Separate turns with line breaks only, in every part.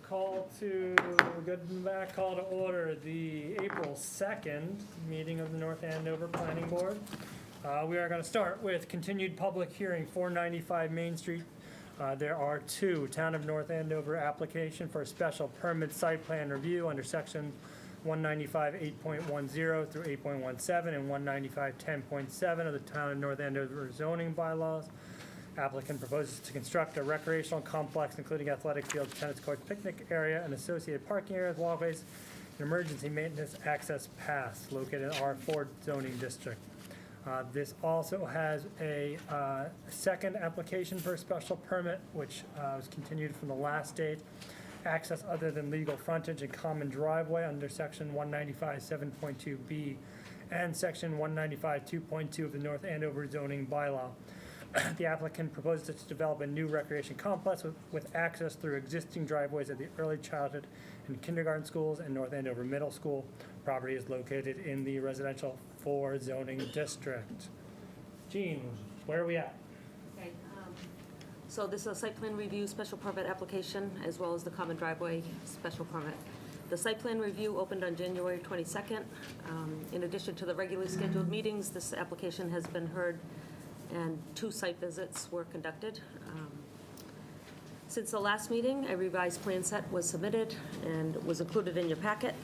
Call to order the April 2nd meeting of the North Andover Planning Board. We are going to start with continued public hearing, 495 Main Street. There are two Town of North Andover application for a special permit site plan review under section 195 8.10 through 8.17 and 195 10.7 of the Town of North Andover zoning bylaws. Applicant proposes to construct a recreational complex including athletic fields, tennis courts, picnic area, and associated parking areas, walkways, and emergency maintenance access paths located in R4 zoning district. This also has a second application for a special permit, which was continued from the last date. Access other than legal frontage and common driveway under section 195 7.2B and section 195 2.2 of the North Andover zoning bylaw. The applicant proposes to develop a new recreation complex with access through existing driveways at the early childhood and kindergarten schools and North Andover Middle School. Property is located in the residential 4 zoning district. Jean, where are we at?
Okay, so this is a site plan review special permit application as well as the common driveway special permit. The site plan review opened on January 22nd. In addition to the regularly scheduled meetings, this application has been heard and 2 site visits were conducted. Since the last meeting, a revised plan set was submitted and was included in your packet.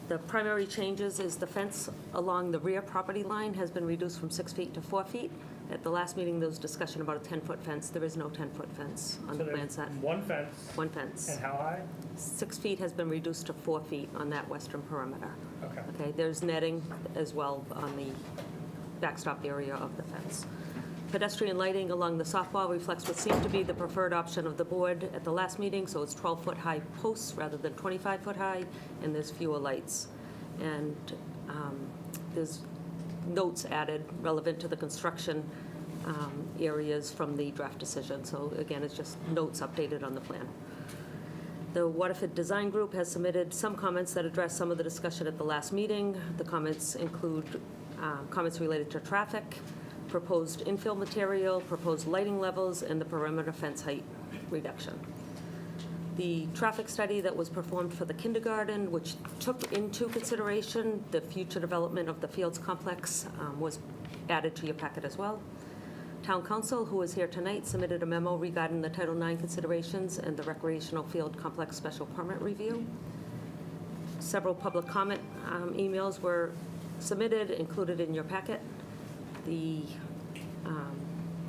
The primary changes is the fence along the rear property line has been reduced from 6 feet to 4 feet. At the last meeting, there was discussion about a 10-foot fence. There is no 10-foot fence on the plan set.
One fence.
One fence.
And how high?
6 feet has been reduced to 4 feet on that western perimeter.
Okay.
Okay, there's netting as well on the backstop area of the fence. Pedestrian lighting along the softball reflects what seemed to be the preferred option of the board at the last meeting, so it's 12-foot high posts rather than 25-foot high, and there's fewer lights. And there's notes added relevant to the construction areas from the draft decision. So again, it's just notes updated on the plan. The Waterford Design Group has submitted some comments that address some of the discussion at the last meeting. The comments include comments related to traffic, proposed infill material, proposed lighting levels, and the perimeter fence height reduction. The traffic study that was performed for the kindergarten, which took into consideration the future development of the Fields complex, was added to your packet as well. Town Council, who is here tonight, submitted a memo regarding the Title IX considerations and the recreational field complex special permit review. Several public comment emails were submitted, included in your packet. The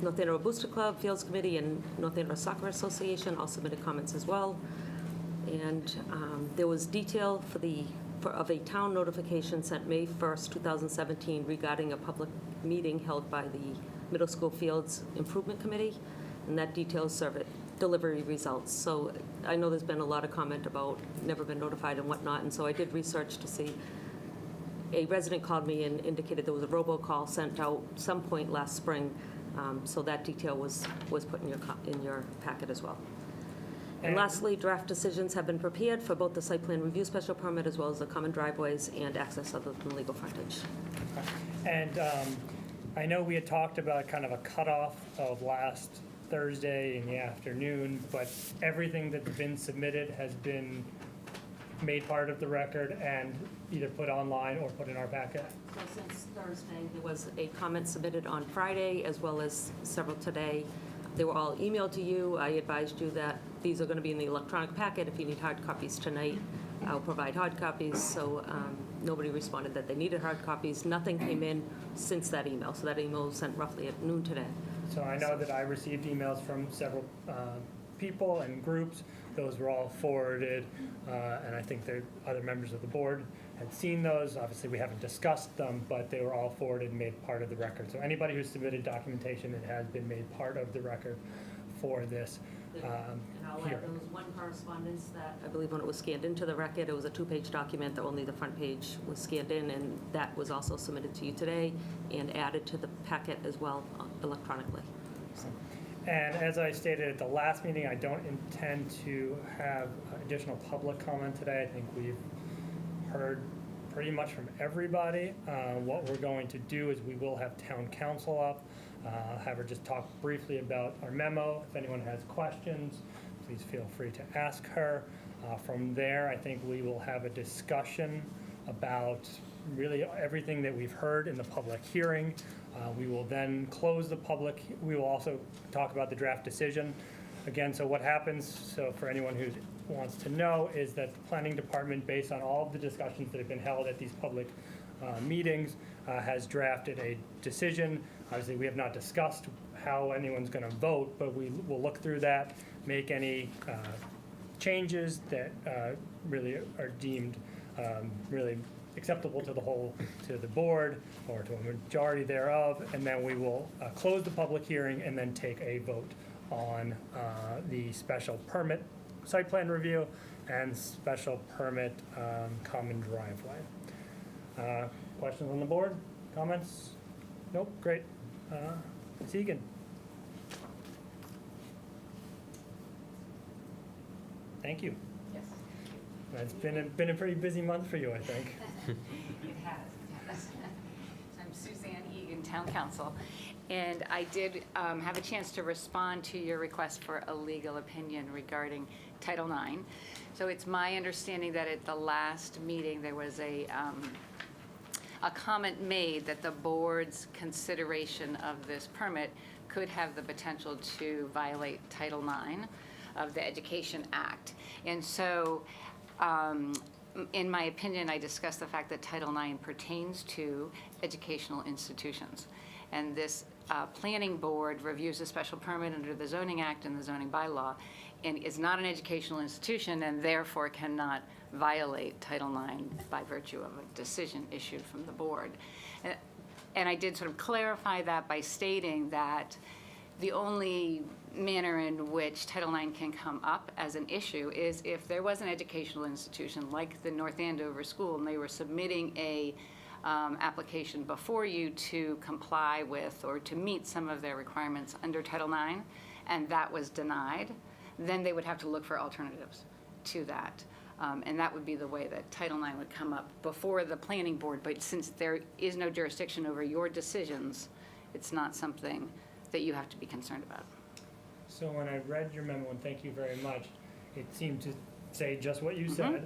North Andover Booster Club, Fields Committee, and North Andover Soccer Association all submitted comments as well. And there was detail of a town notification sent May 1st, 2017 regarding a public meeting held by the Middle School Fields Improvement Committee, and that details delivery results. So I know there's been a lot of comment about never been notified and whatnot, and so I did research to see. A resident called me and indicated there was a robocall sent out some point last spring, so that detail was put in your packet as well. And lastly, draft decisions have been prepared for both the site plan review special permit as well as the common driveways and access other than legal frontage.
And I know we had talked about kind of a cutoff of last Thursday in the afternoon, but everything that's been submitted has been made part of the record and either put online or put in our packet.
So since Thursday, there was a comment submitted on Friday as well as several today. They were all emailed to you. I advised you that these are going to be in the electronic packet. If you need hard copies tonight, I'll provide hard copies. So nobody responded that they needed hard copies. Nothing came in since that email. So that email was sent roughly at noon today.
So I know that I received emails from several people and groups. Those were all forwarded, and I think the other members of the board had seen those. Obviously, we haven't discussed them, but they were all forwarded and made part of the record. So anybody who submitted documentation, it has been made part of the record for this.
And I'll add, there was one correspondence that I believe when it was scanned into the record, it was a 2-page document that only the front page was scanned in, and that was also submitted to you today and added to the packet as well electronically. So.
And as I stated at the last meeting, I don't intend to have additional public comment today. I think we've heard pretty much from everybody. What we're going to do is we will have town council up, have her just talk briefly about our memo. If anyone has questions, please feel free to ask her. From there, I think we will have a discussion about really everything that we've heard in the public hearing. We will then close the public, we will also talk about the draft decision. Again, so what happens, so for anyone who wants to know, is that the planning department, based on all of the discussions that have been held at these public meetings, has drafted a decision. Obviously, we have not discussed how anyone's going to vote, but we will look through that, make any changes that really are deemed really acceptable to the board or to a majority thereof, and then we will close the public hearing and then take a vote on the special permit site plan review and special permit common driveway. Questions on the board? Comments? Nope, great. Ms. Egan? Thank you.
Yes.
It's been a pretty busy month for you, I think.
It has. I'm Suzanne Egan, Town Council, and I did have a chance to respond to your request for a legal opinion regarding Title IX. So it's my understanding that at the last meeting, there was a comment made that the board's consideration of this permit could have the potential to violate Title IX of the Education Act. And so, in my opinion, I discussed the fact that Title IX pertains to educational institutions. And this planning board reviews a special permit under the Zoning Act and the zoning bylaw, and is not an educational institution and therefore cannot violate Title IX by virtue of a decision issued from the board. And I did sort of clarify that by stating that the only manner in which Title IX can come up as an issue is if there was an educational institution like the North Andover School and they were submitting a application before you to comply with or to meet some of their requirements under Title IX, and that was denied, then they would have to look for alternatives to that. And that would be the way that Title IX would come up before the planning board. But since there is no jurisdiction over your decisions, it's not something that you have to be concerned about.
So when I read your memo, and thank you very much, it seemed to say just what you said.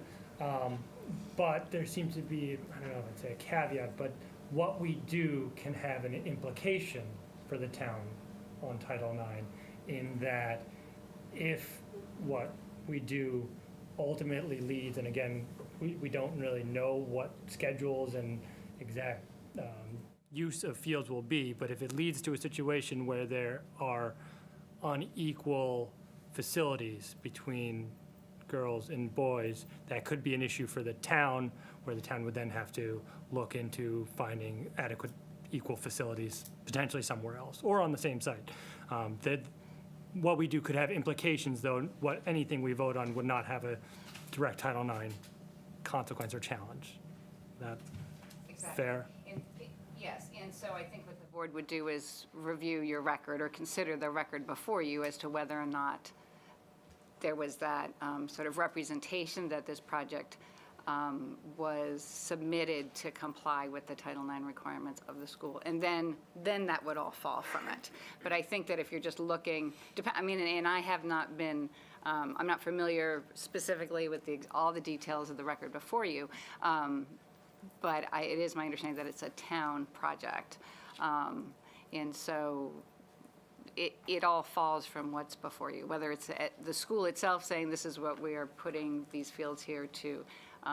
But there seems to be, I don't know if I'd say a caveat, but what we do can have an implication for the town on Title IX, in that if what we do ultimately leads, and again, we don't really know what schedules and exact use of fields will be, but if it leads to a situation where there are unequal facilities between girls and boys, that could be an issue for the town, where the town would then have to look into finding adequate equal facilities, potentially somewhere else, or on the same site. That what we do could have implications, though anything we vote on would not have a direct Title IX consequence or challenge. That fair?
Yes, and so I think what the board would do is review your record or consider the record before you as to whether or not there was that sort of representation that this project was submitted to comply with the Title IX requirements of the school. And then that would all fall from it. But I think that if you're just looking, and I have not been, I'm not familiar specifically with all the details of the record before you, but it is my understanding that it's a town project. And so it all falls from what's before you, whether it's at the school itself saying this is what we are putting these fields here to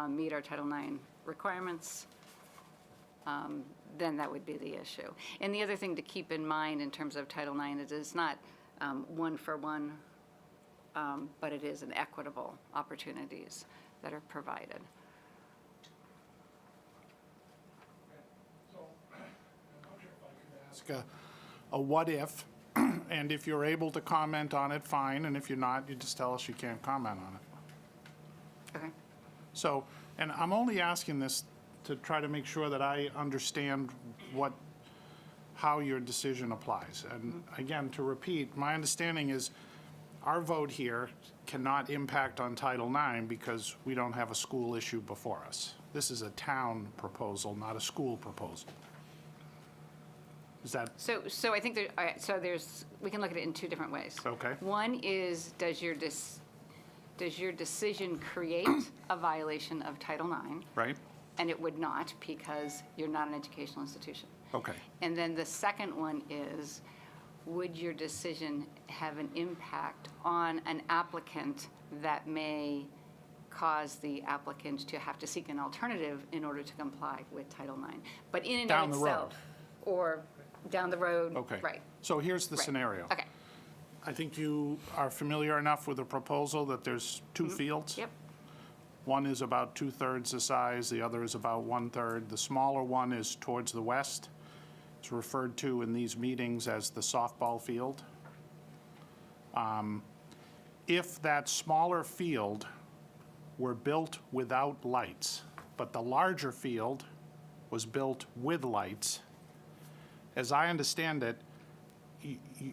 meet our Title IX requirements, then that would be the issue. And the other thing to keep in mind in terms of Title IX is it's not one for one, but it is an equitable opportunities that are provided.
Ask a what if, and if you're able to comment on it, fine, and if you're not, you just tell us you can't comment on it.
Okay.
So, and I'm only asking this to try to make sure that I understand how your decision applies. And again, to repeat, my understanding is our vote here cannot impact on Title IX because we don't have a school issue before us. This is a town proposal, not a school proposal. Is that?
So I think we can look at it in two different ways.
Okay.
One is, does does your decision create a violation of Title IX?
Right?
And it would not, because you're not an educational institution.
Okay.
And then the second one is, would your decision have an impact on an applicant that may cause the applicant to have to seek an alternative in order to comply with Title IX? But in and
Down
of
the road.
itself, or down the road.
Okay.
Right.
So here's the
Right.
scenario.
Okay.
I think you are familiar enough with the proposal that there's two fields.
Yep.
One is about 2/3 the size, the other is about 1/3. The smaller one is towards the west. It's referred to in these meetings as the softball field. If that smaller field were built without lights, but the larger field was built with lights, as I understand it,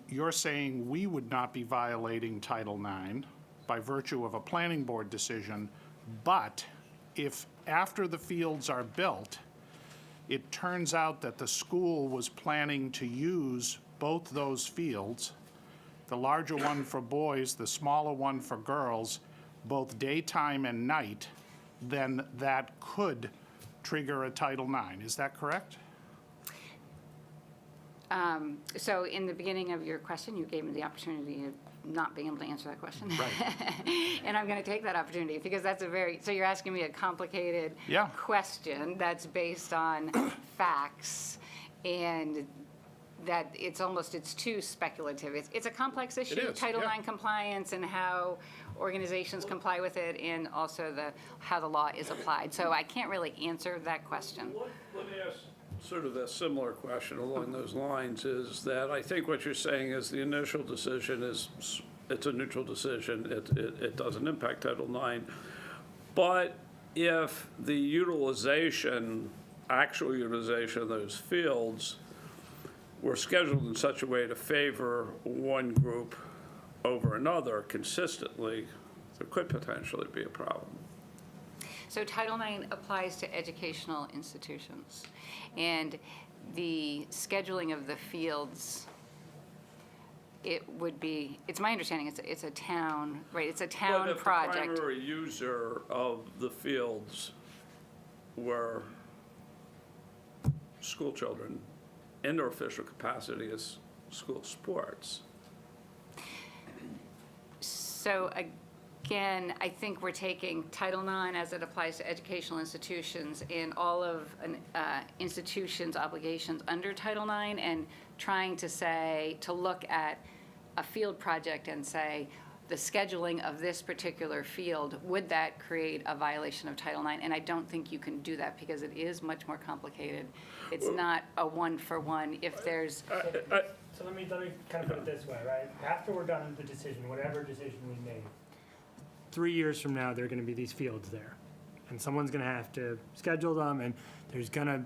you're saying we would not be violating Title IX by virtue of a planning board decision, but if after the fields are built, it turns out that the school was planning to use both those fields, the larger one for boys, the smaller one for girls, both daytime and night, then that could trigger a Title IX. Is that correct?
So in the beginning of your question, you gave me the opportunity of not being able to answer that question.
Right.
And I'm going to take that opportunity, because that's so you're asking me a complicated
Yeah.
question that's based on facts, and that it's too speculative. It's a complex issue,
is,
Title
yeah.
IX compliance and how organizations comply with it, and also how the law is applied. So I can't really answer that question.
Let me ask sort of a similar question along those lines, is that I think what you're saying is the initial decision it's a neutral decision. It doesn't impact Title IX. But if the actual utilization of those fields were scheduled in such a way to favor one group over another consistently, there could potentially be a problem.
So Title IX applies to educational institutions, and the scheduling of the fields, it's my understanding, it's a town, right, it's a town
But
project.
if the primary user of the fields were school children in their official capacity as school sports,
So again, I think we're taking Title IX as it applies to educational institutions and all of an institution's obligations under Title IX, and trying to look at a field project and say, the scheduling of this particular field, would that create a violation of Title IX? And I don't think you can do that, because it is much more complicated. It's not a one-for-one. If there's,
So let me kind of put it this way, right? After we're done with the decision, whatever decision we made, 3 years from now, there are going to be these fields there. And someone's going to have to schedule them, and it's going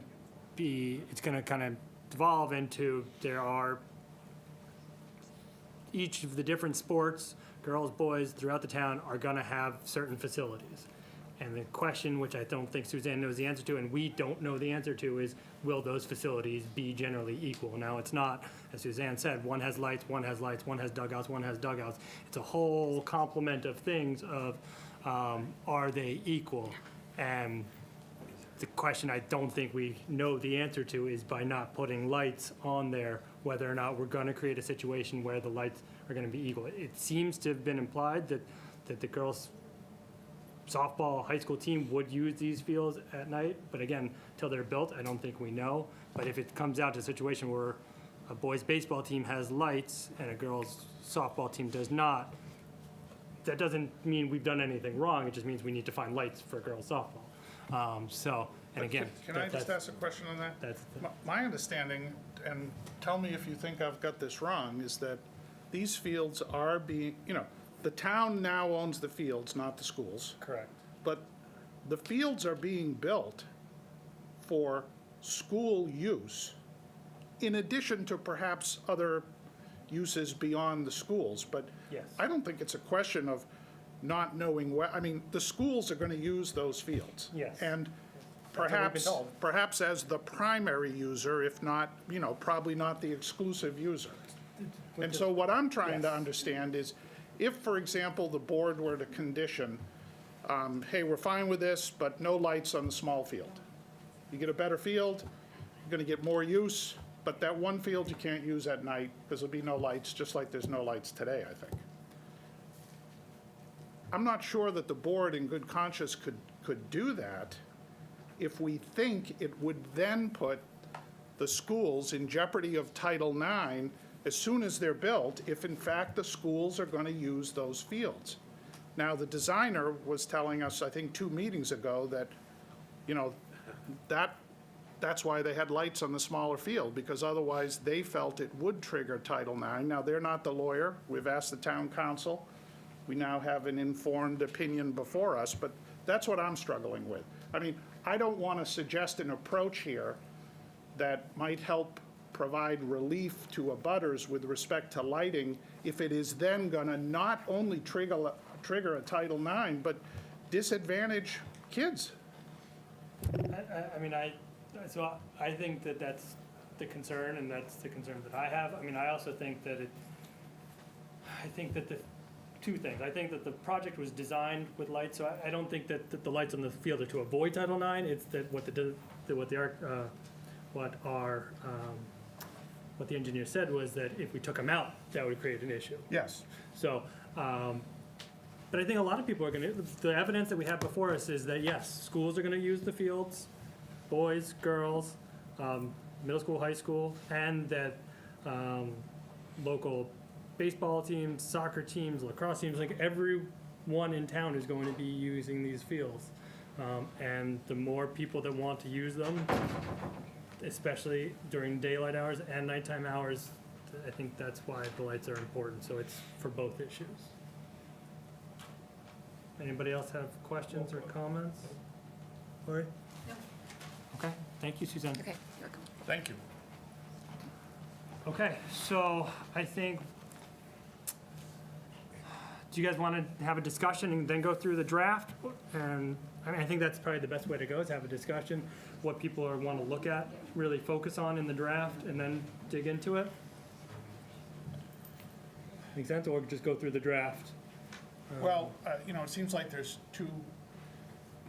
to kind of devolve into, each of the different sports, girls, boys, throughout the town are going to have certain facilities. And the question, which I don't think Suzanne knows the answer to, and we don't know the answer to, is will those facilities be generally equal? Now, it's not, as Suzanne said, one has lights, one has lights, one has dugouts, one has dugouts. It's a whole complement of things of, are they equal? And the question I don't think we know the answer to is, by not putting lights on there, whether or not we're going to create a situation where the lights are going to be equal. It seems to have been implied that the girls' softball high school team would use these fields at night, but again, till they're built, I don't think we know. But if it comes out to a situation where a boys' baseball team has lights and a girls' softball team does not, that doesn't mean we've done anything wrong, it just means we need to find lights for girls' softball. And again.
Can I just ask a question on that?
That's
My understanding, and tell me if you think I've got this wrong, is that these fields are being, the town now owns the fields, not the schools,
correct.
but the fields are being built for school use, in addition to perhaps other uses beyond the schools. But
Yes.
I don't think it's a question of not knowing the schools are going to use those fields.
Yes.
And
what we've been told.
perhaps as the primary user, if not, probably not the exclusive user. And so what I'm trying to
Yes.
understand is, if, for example, the board were to condition, hey, we're fine with this, but no lights on the small field. You get a better field, you're gonna get more use, but that one field you can't use at night because there'll be no lights, just like there's no lights today, I think. I'm not sure that the board in good conscience could do that if we think it would then put the schools in jeopardy of Title IX as soon as they're built, if in fact the schools are going to use those fields. Now, the designer was telling us, I think 2 meetings ago, that, you know, that's why they had lights on the smaller field, because otherwise they felt it would trigger Title IX. Now, they're not the lawyer. We've asked the town council. We now have an informed opinion before us, but that's what I'm struggling with. I mean, I don't want to suggest an approach here that might help provide relief to abutters with respect to lighting if it is then going to not only trigger a Title IX, but disadvantage kids.
So I think that that's the concern, and that's the concern that I have. I mean, I also think that the two things. I think that the project was designed with lights, so I don't think that the lights on the field are to avoid Title IX. It's that what the engineer said was that if we took them out, that would create an issue.
Yes.
So, but I think a lot of people are going to, the evidence that we have before us is that, yes, schools are going to use the fields, boys, girls, middle school, high school, and that local baseball teams, soccer teams, lacrosse teams, like everyone in town is going to be using these fields. And the more people that want to use them, especially during daylight hours and nighttime hours, I think that's why the lights are important. So it's for both issues. Anybody else have questions or comments? Lori?
No.
Okay, thank you, Suzanne.
Okay, you're welcome.
Thank you.
Okay, so I think, do you guys want to have a discussion and then go through the draft? And I mean, I think that's probably the best way to go, is have a discussion, what people want to look at, really focus on in the draft, and then dig into it. Make sense? Or just go through the draft?
Well, you know, it seems like there's 2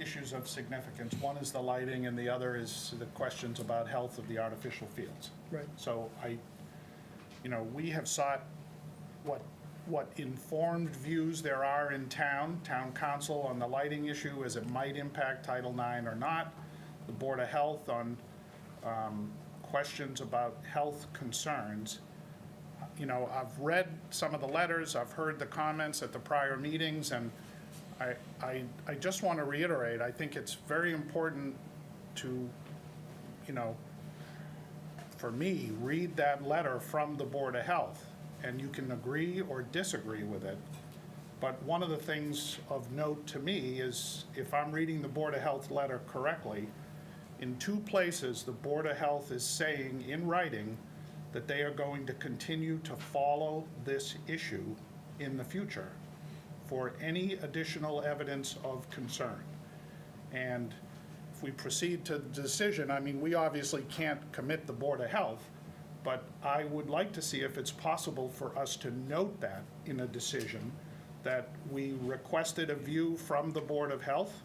issues of significance. One is the lighting, and the other is the questions about health of the artificial fields.
Right.
So we have sought what informed views there are in town council on the lighting issue, as it might impact Title IX or not, the Board of Health on questions about health concerns. You know, I've read some of the letters, I've heard the comments at the prior meetings, and I just want to reiterate, I think it's very important to, you know, for me, read that letter from the Board of Health, and you can agree or disagree with it. But one of the things of note to me is, if I'm reading the Board of Health letter correctly, in 2 places, the Board of Health is saying in writing that they are going to continue to follow this issue in the future for any additional evidence of concern. And if we proceed to the decision, I mean, we obviously can't commit the Board of Health, but I would like to see if it's possible for us to note that in a decision, that we requested a view from the Board of Health.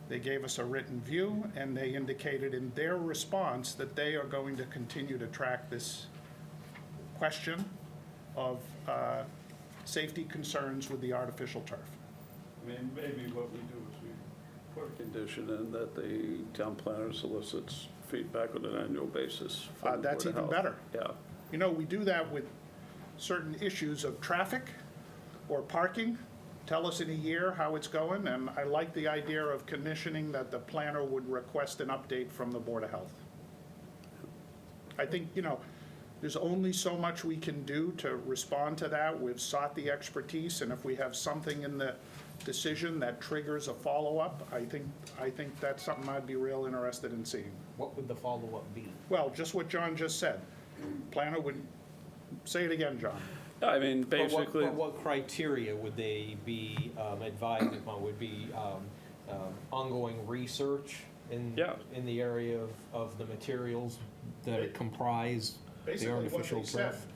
They gave us a written view, and they indicated in their response that they are going to continue to track this question of safety concerns with the artificial turf.
I mean, maybe what we do is we put a condition in that the town planner solicits feedback on an annual basis from the
That's
Board of
even
Health.
better.
Yeah.
You know, we do that with certain issues of traffic or parking. Tell us in a year how it's going, and I like the idea of commissioning that the planner would request an update from the Board of Health. I think, you know, there's only so much we can do to respond to that. We've sought the expertise, and if we have something in the decision that triggers a follow-up, I think that's something I'd be real interested in seeing.
What would the follow-up be?
Well, just what John just said. Planner would, say it again, John.
I mean, basically.
But what criteria would they be advised upon? Would be ongoing research in the area of the materials that comprise the
Basically, what
artificial
they said,
turf?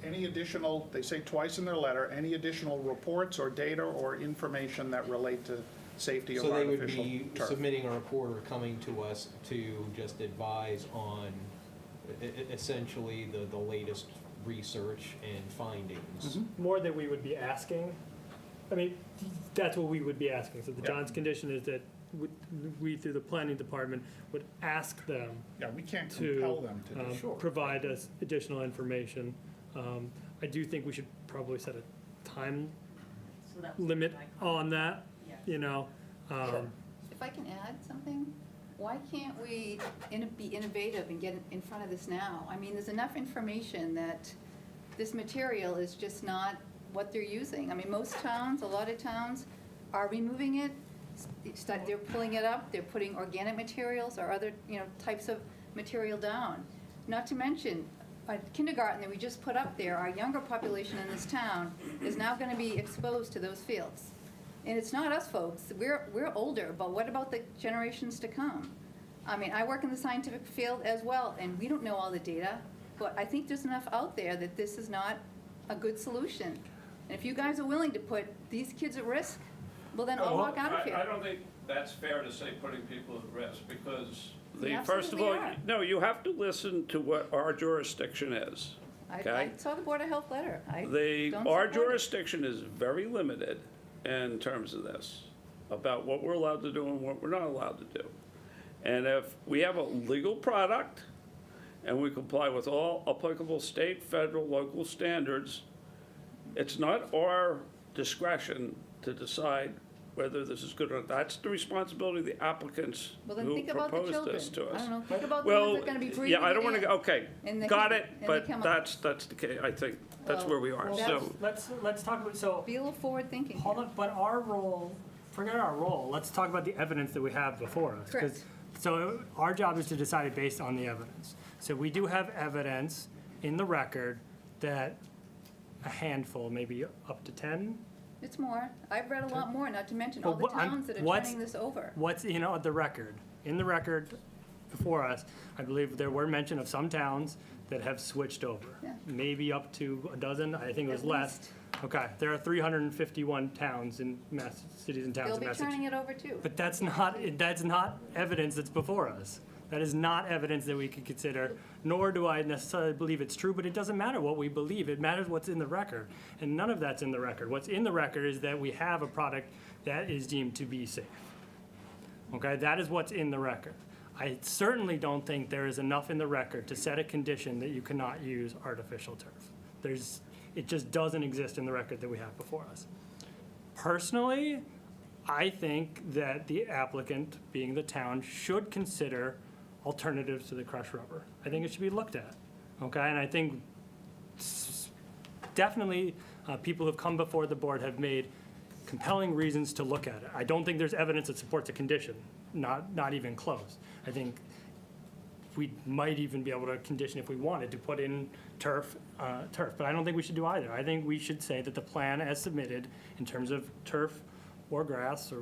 Any additional, they say twice in their letter, any additional reports or data or information that relate to safety of
So they would
artificial
be
turf?
submitting a report or coming to us to just advise on essentially the latest research and findings.
More that we would be asking. I mean, that's what we would be asking. So the John's condition is that we, through the planning department, would ask them
Yeah, we can't
to
compel them to do, sure.
provide us additional information. I do think we should probably set a time limit on that, you know.
If I can add something, why can't we be innovative and get in front of this now? I mean, there's enough information that this material is just not what they're using. I mean, most towns, a lot of towns are removing it, they're pulling it up, they're putting organic materials or other, types of material down. Not to mention, a kindergarten that we just put up there, our younger population in this town is now gonna be exposed to those fields. And it's not us folks, we're older, but what about the generations to come? I mean, I work in the scientific field as well, and we don't know all the data, but I think there's enough out there that this is not a good solution. And if you guys are willing to put these kids at risk, well, then I'll walk out of
I
here.
don't think that's fair to say putting people at risk, because
We
first of all,
absolutely are.
no, you have to listen to what our jurisdiction is,
I
okay?
saw the Board of Health letter. I don't
Our
support it.
jurisdiction is very limited in terms of this, about what we're allowed to do and what we're not allowed to do. And if we have a legal product and we comply with all applicable state, federal, local standards, it's not our discretion to decide whether this is good or not. That's the responsibility of the applicants
Well, then
who
think about the
proposed
children.
this to
I
us.
don't know, think about the
Well,
ones that are gonna be breathing
yeah, I don't want
it
to,
in.
okay,
And the
got
chem-
it,
and the
but
chemicals.
that's the case, I think, that's
Well,
where we are,
well,
so.
Let's talk about, so,
Be a little forward-thinking.
hold on, but our role, forget our role, let's talk about the evidence that we have before us. 'Cause-
Correct.
So our job is to decide it based on the evidence. So we do have evidence in the record that a handful, maybe up to 10,
It's more. I've read a lot more, not to mention all the
Well, I'm-
towns that are
what's-
turning this over.
what's, the record. In the record before us, I believe there were mention of some towns that have switched over.
Yeah.
Maybe up to a dozen, I think it was
At
less.
least.
Okay, there are 351 towns in cities and towns
They'll
in
be
Massachusetts.
turning it over too.
But that's not evidence that's before us. That is not evidence that we could consider, nor do I necessarily believe it's true, but it doesn't matter what we believe. It matters what's in the record, and none of that's in the record. What's in the record is that we have a product that is deemed to be safe. Okay, that is what's in the record. I certainly don't think there is enough in the record to set a condition that you cannot use artificial turf. It just doesn't exist in the record that we have before us. Personally, I think that the applicant, being the town, should consider alternatives to the crushed rubber. I think it should be looked at, okay? And I think definitely people who have come before the board have made compelling reasons to look at it. I don't think there's evidence that supports a condition, not even close. I think we might even be able to condition if we wanted to put in turf, but I don't think we should do either. I think we should say that the plan as submitted in terms of turf or grass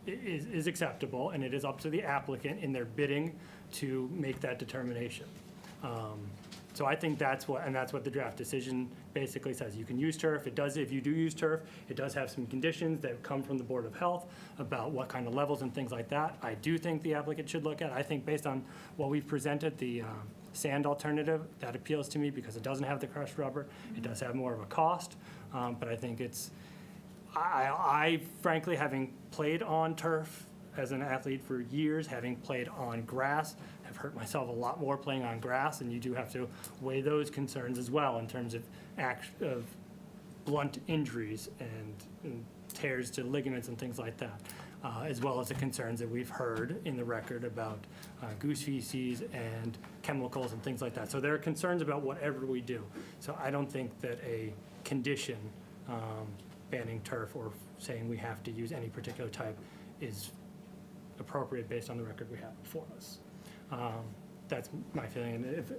is acceptable, and it is up to the applicant in their bidding to make that determination. So I think that's what the draft decision basically says. You can use turf. If you do use turf, it does have some conditions that come from the Board of Health about what kind of levels and things like that. I do think the applicant should look at. I think based on what we've presented, the sand alternative, that appeals to me because it doesn't have the crushed rubber. It does have more of a cost, but I think I frankly, having played on turf as an athlete for years, having played on grass, have hurt myself a lot more playing on grass, and you do have to weigh those concerns as well in terms of blunt injuries and tears to ligaments and things like that, as well as the concerns that we've heard in the record about goose feces and chemicals and things like that. So there are concerns about whatever we do. So I don't think that a condition banning turf or saying we have to use any particular type is appropriate based on the record we have before us. That's my feeling. And if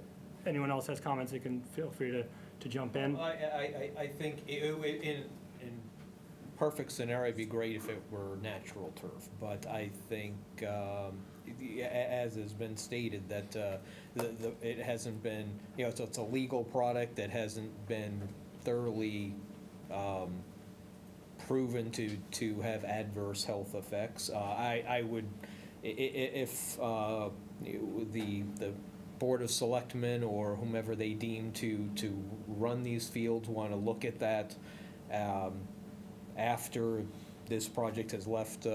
anyone else has comments, they can feel free to jump in.
I think in perfect scenario, it'd be great if it were natural turf, but I think, as has been stated, that it hasn't been, it's a legal product that hasn't been thoroughly proven to have adverse health effects. I would, if the Board of Selectmen or whomever they deem to run these fields want to look at that after this project has left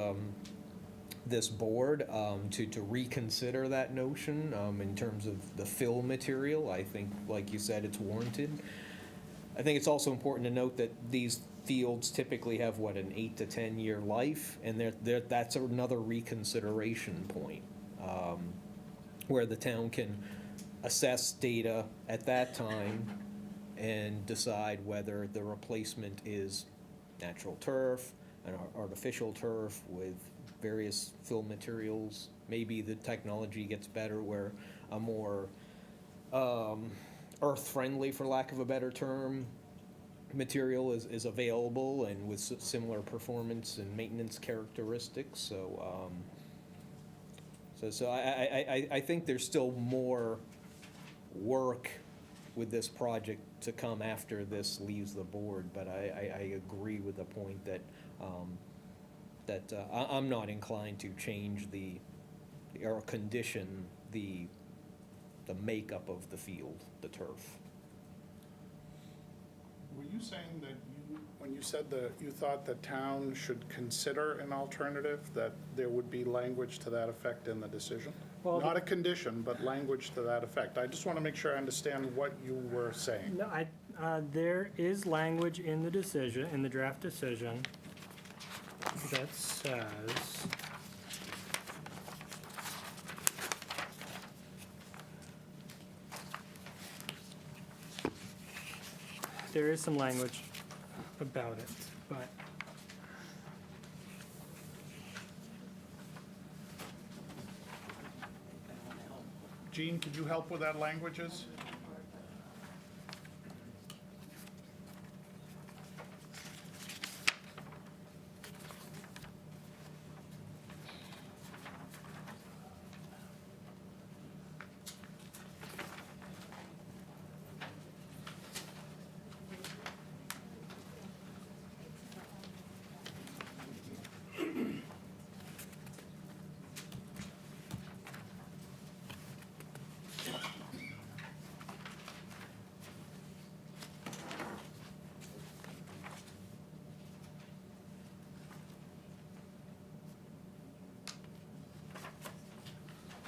this board, to reconsider that notion in terms of the fill material. I think, like you said, it's warranted. I think it's also important to note that these fields typically have, an 8 to 10 year life, and that's another reconsideration point, where the town can assess data at that time and decide whether the replacement is natural turf, an artificial turf with various fill materials. Maybe the technology gets better where a more earth-friendly, for lack of a better term, material is available and with similar performance and maintenance characteristics. So I think there's still more work with this project to come after this leaves the board, but I agree with the point that I'm not inclined to change or condition the makeup of the field, the turf.
Were you saying that when you said that you thought the town should consider an alternative, that there would be language to that effect in the decision?
Well,
Not a condition, but language to that effect. I just want to make sure I understand what you were saying.
No, there is language in the decision, in the draft decision, that says, there is some language about it, but
Gene, could you help with that languages?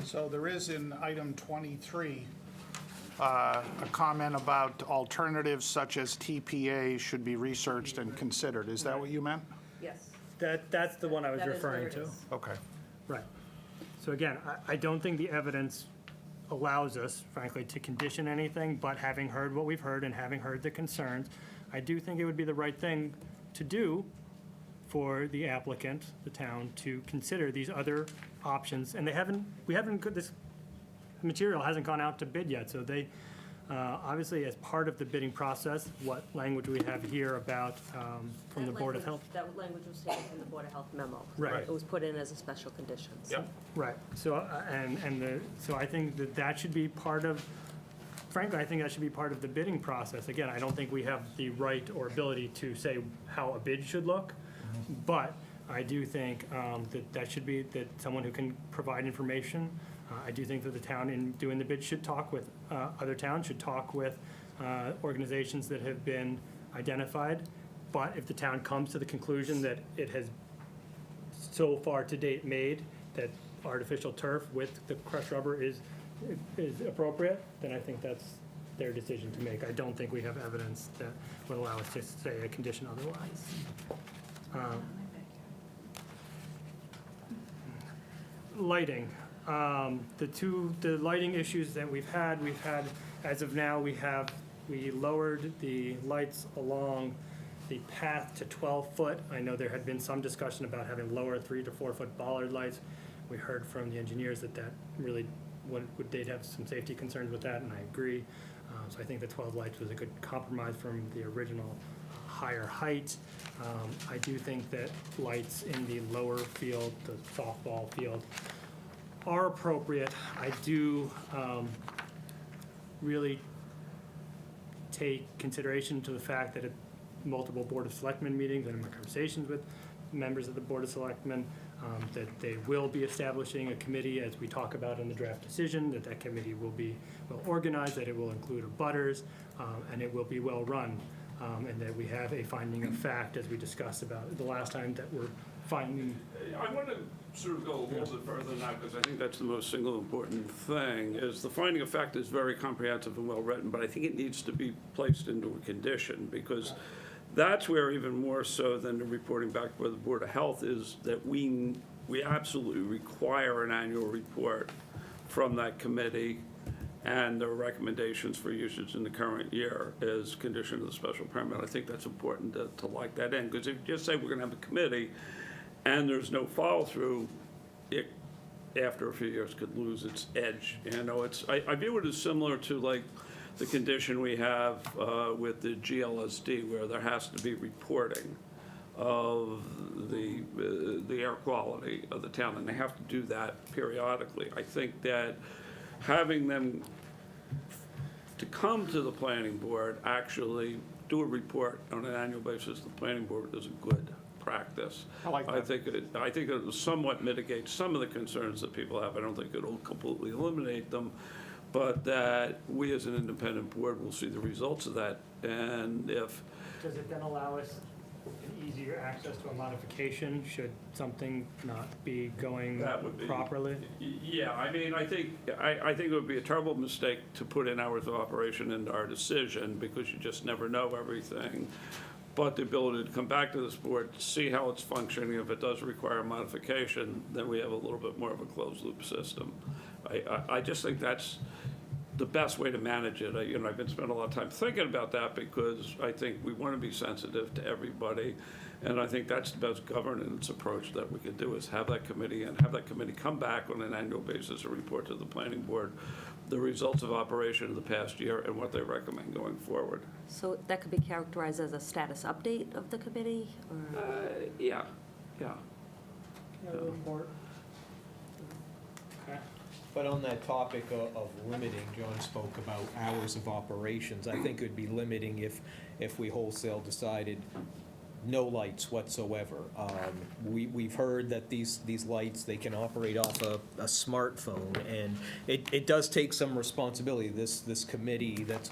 So there is in item 23, a comment about alternatives such as TPA should be researched and considered. Is that what you meant?
Yes.
that's the one I was
That is where
referring
it
to.
is.
Okay.
Right. So again, I don't think the evidence allows us, frankly, to condition anything, but having heard what we've heard and having heard the concerns, I do think it would be the right thing to do for the applicant, the town, to consider these other options. And this material hasn't gone out to bid yet, so they, obviously, as part of the bidding process, what language we have here about, from the Board of Health.
That language was taken from the Board of Health memo.
Right.
It was put in as a special condition.
Yep.
Right, so, so I think that should be part of, frankly, I think that should be part of the bidding process. Again, I don't think we have the right or ability to say how a bid should look, but I do think that should be, that someone who can provide information. I do think that the town, in doing the bid, should talk with other towns, should talk with organizations that have been identified. But if the town comes to the conclusion that it has so far to date made that artificial turf with the crushed rubber is appropriate, then I think that's their decision to make. I don't think we have evidence that would allow us to say a condition otherwise. Lighting. The lighting issues that we've had, as of now, we lowered the lights along the path to 12 foot. I know there had been some discussion about having lower 3 to 4 foot bollard lights. We heard from the engineers that really they'd have some safety concerns with that, and I agree. So I think the 12 lights was a good compromise from the original higher height. I do think that lights in the lower field, the softball field, are appropriate. I do really take consideration to the fact that at multiple Board of Selectmen meetings and in my conversations with members of the Board of Selectmen, that they will be establishing a committee, as we talk about in the draft decision, that committee will be well organized, that it will include abutters, and it will be well-run, and that we have a finding of fact, as we discussed about the last time, that we're finding.
I want to sort of go a little bit further than that, because I think that's the most single important thing, is the finding of fact is very comprehensive and well-written, but I think it needs to be placed into a condition, because that's where, even more so than the reporting back by the Board of Health, is that we absolutely require an annual report from that committee and their recommendations for usage in the current year as condition of the special permit. I think that's important to like that in, because if you just say we're going to have a committee and there's no follow-through, it, after a few years, could lose its edge. You know, I view it as similar to like the condition we have with the GLSD, where there has to be reporting of the air quality of the town, and they have to do that periodically. I think that having them to come to the planning board, actually do a report on an annual basis, the planning board is a good practice.
I like that.
I think it somewhat mitigates some of the concerns that people have. I don't think it'll completely eliminate them, but that we as an independent board will see the results of that. And if,
Does it then allow us an easier access to a modification should something not be going
That would be-
properly?
yeah, I mean, I think it would be a terrible mistake to put in hours of operation into our decision, because you just never know everything. But the ability to come back to this board, see how it's functioning, if it does require a modification, then we have a little bit more of a closed-loop system. I just think that's the best way to manage it. I've been spending a lot of time thinking about that, because I think we want to be sensitive to everybody, and I think that's the best governance approach that we could do, is have that committee, and have that committee come back on an annual basis and report to the planning board the results of operation of the past year and what they recommend going forward.
So that could be characterized as a status update of the committee, or?
Yeah.
Report. Okay.
But on that topic of limiting, John spoke about hours of operations. I think it would be limiting if we wholesale decided no lights whatsoever. We've heard that these lights, they can operate off a smartphone, and it does take some responsibility. This committee that's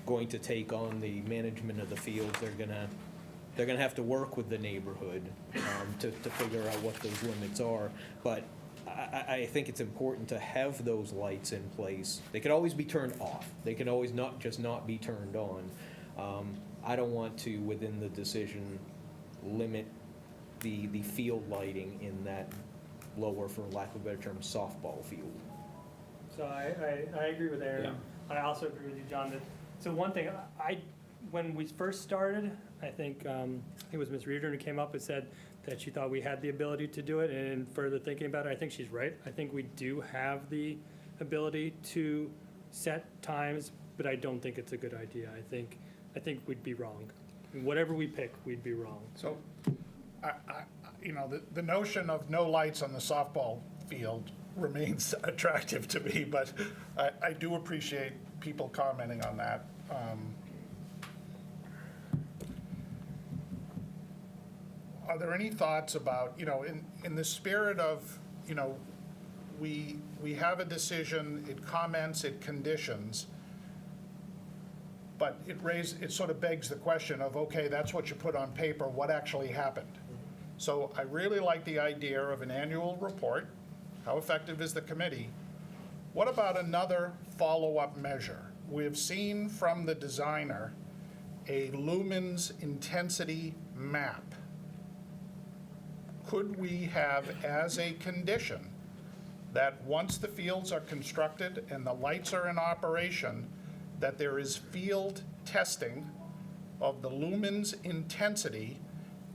going to take on the management of the fields, they're gonna have to work with the neighborhood to figure out what those limits are. But I think it's important to have those lights in place. They could always be turned off. They can always not be turned on. I don't want to, within the decision, limit the field lighting in that lower, for lack of a better term, softball field.
So I agree with Aaron. I also agree with you, John, that, so one thing, when we first started, I think it was Ms. Reardon who came up and said that she thought we had the ability to do it, and further thinking about it, I think she's right. I think we do have the ability to set times, but I don't think it's a good idea. I think we'd be wrong. Whatever we pick, we'd be wrong.
So, the notion of no lights on the softball field remains attractive to me, but I do appreciate people commenting on that. Are there any thoughts about, in the spirit of, we have a decision, it comments, it conditions, but it sort of begs the question of, okay, that's what you put on paper, what actually happened? So I really like the idea of an annual report. How effective is the committee? What about another follow-up measure? We've seen from the designer a lumens intensity map. Could we have as a condition that once the fields are constructed and the lights are in operation, that there is field testing of the lumens intensity,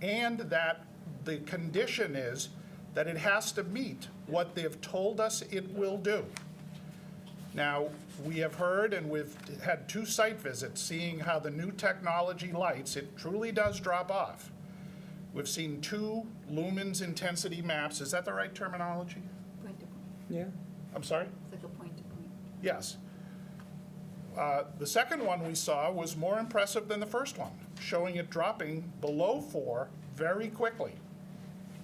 and that the condition is that it has to meet what they've told us it will do? Now, we have heard and we've had 2 site visits, seeing how the new technology lights, it truly does drop off. We've seen 2 lumens intensity maps. Is that the right terminology?
Point to point.
Yeah.
I'm sorry?
It's like a point to point.
Yes. The second one we saw was more impressive than the first one, showing it dropping below 4 very quickly.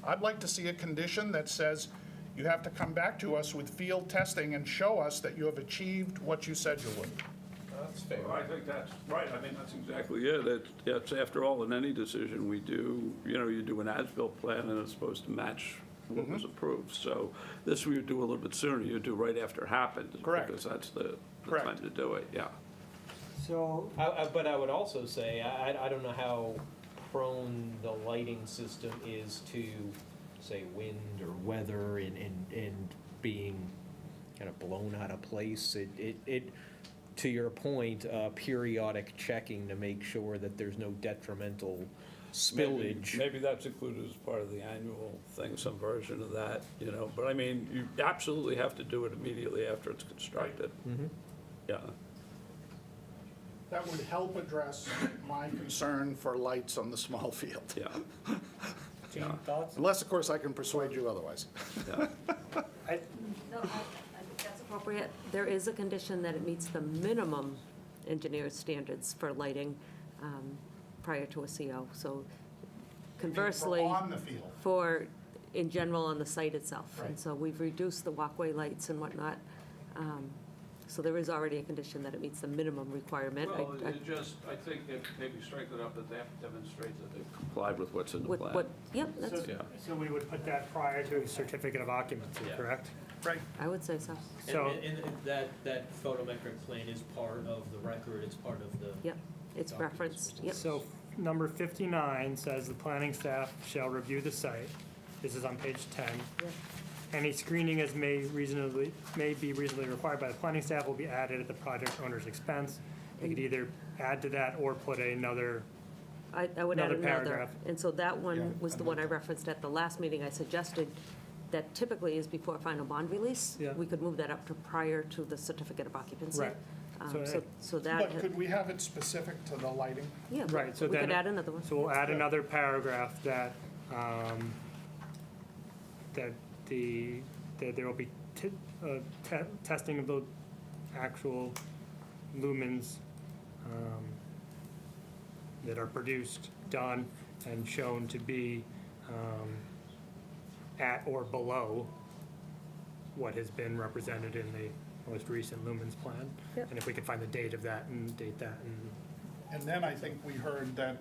I'd like to see a condition that says you have to come back to us with field testing and show us that you have achieved what you said you would.
That's fair.
I think that's right. I mean, that's exactly it. It's, after all, in any decision we do, you do an as-built plan and it's supposed to match what was approved. So this we would do a little bit sooner. You do right after it happened.
Correct.
Because that's the
Correct.
time to do it, yeah.
So,
But I would also say, I don't know how prone the lighting system is to, say, wind or weather and being kind of blown out of place. It to your point, periodic checking to make sure that there's no detrimental spillage.
Maybe that's included as part of the annual thing, some version of that, But I mean, you absolutely have to do it immediately after it's constructed. Yeah.
That would help address my concern for lights on the small field.
Yeah,
Gene, thoughts?
Unless, of course, I can persuade you otherwise.
yeah.
I,
No, I think that's appropriate. There is a condition that it meets the minimum engineer's standards for lighting prior to a CO. So conversely,
On the field.
for, in general, on the site itself. And
Right.
so we've reduced the walkway lights and whatnot. So there is already a condition that it meets the minimum requirement.
Well, it just, I think if maybe strengthen it up, that they have to demonstrate that they've complied with what's in the plan.
Yep, that's,
Yeah.
so we would put that prior to a certificate of occupancy,
Yeah.
correct?
Right.
I would say so.
So-
And that photometric plan is part of the record, it's part of the.
Yep, it's referenced, yep.
So number 59 says the planning staff shall review the site. This is on page 10.
Yep.
Any screening as may be reasonably required by the planning staff will be added at the project owner's expense. You could either add to that or put another,
I would add
Another
another.
paragraph.
And so that
Yeah,
one was the one I referenced at the last meeting. I suggested that typically is before final bond release.
Yeah.
We could move that up to prior to the certificate of occupancy.
Right.
So that,
But could we have it specific to the lighting?
yeah,
right, so
we
then.
could add another one.
So we'll add another paragraph that, that there will be testing of the actual lumens that are produced, done, and shown to be at or below what has been represented in the most recent lumens plan.
Yep.
And if we could find the date of that and date that and.
And then I think we heard that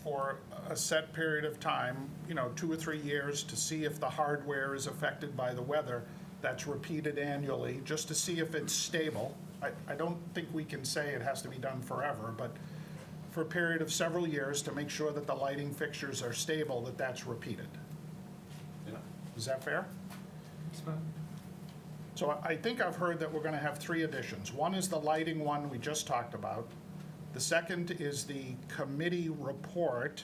for a set period of time, 2 or 3 years, to see if the hardware is affected by the weather, that's repeated annually, just to see if it's stable. I don't think we can say it has to be done forever, but for a period of several years, to make sure that the lighting fixtures are stable, that's repeated.
Yeah.
Is that fair? So I think I've heard that we're going to have 3 additions. One is the lighting one we just talked about. The second is the committee report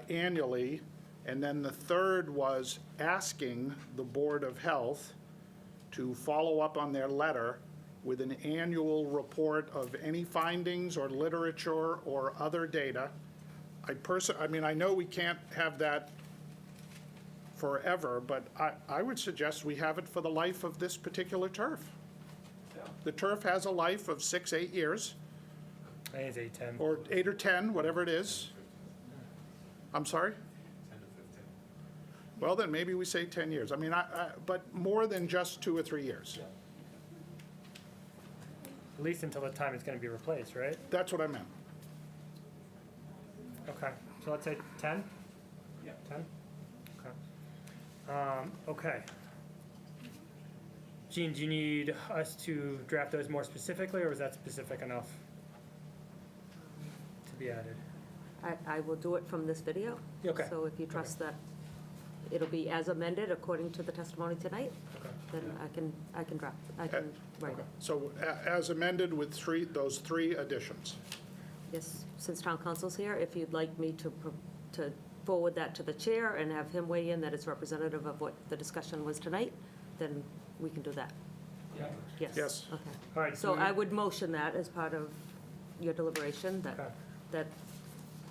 annually. And then the third was asking the Board of Health to follow up on their letter with an annual report of any findings or literature or other data. I mean, I know we can't have that forever, but I would suggest we have it for the life of this particular turf. The turf has a life of 6, 8 years,
I think it's 810.
or 8 or 10, whatever it is. I'm sorry?
10 to 15.
Well, then maybe we say 10 years. I mean, but more than just 2 or 3 years.
At least until the time it's gonna be replaced, right?
That's what I meant.
Okay, so let's say 10?
Yeah.
10? Okay. Okay. Gene, do you need us to draft those more specifically, or is that specific enough to be added?
I will do it from this video.
Okay.
So if you trust that it'll be as amended according to the testimony tonight,
Okay.
then I can draft, I can write it.
So as amended with those 3 additions.
Yes, since town council's here, if you'd like me to forward that to the chair and have him weigh in that it's representative of what the discussion was tonight, then we can do that. Yes?
Yes.
Okay.
All right,
So
we-
I would motion that as part of your deliberation,
Okay.
that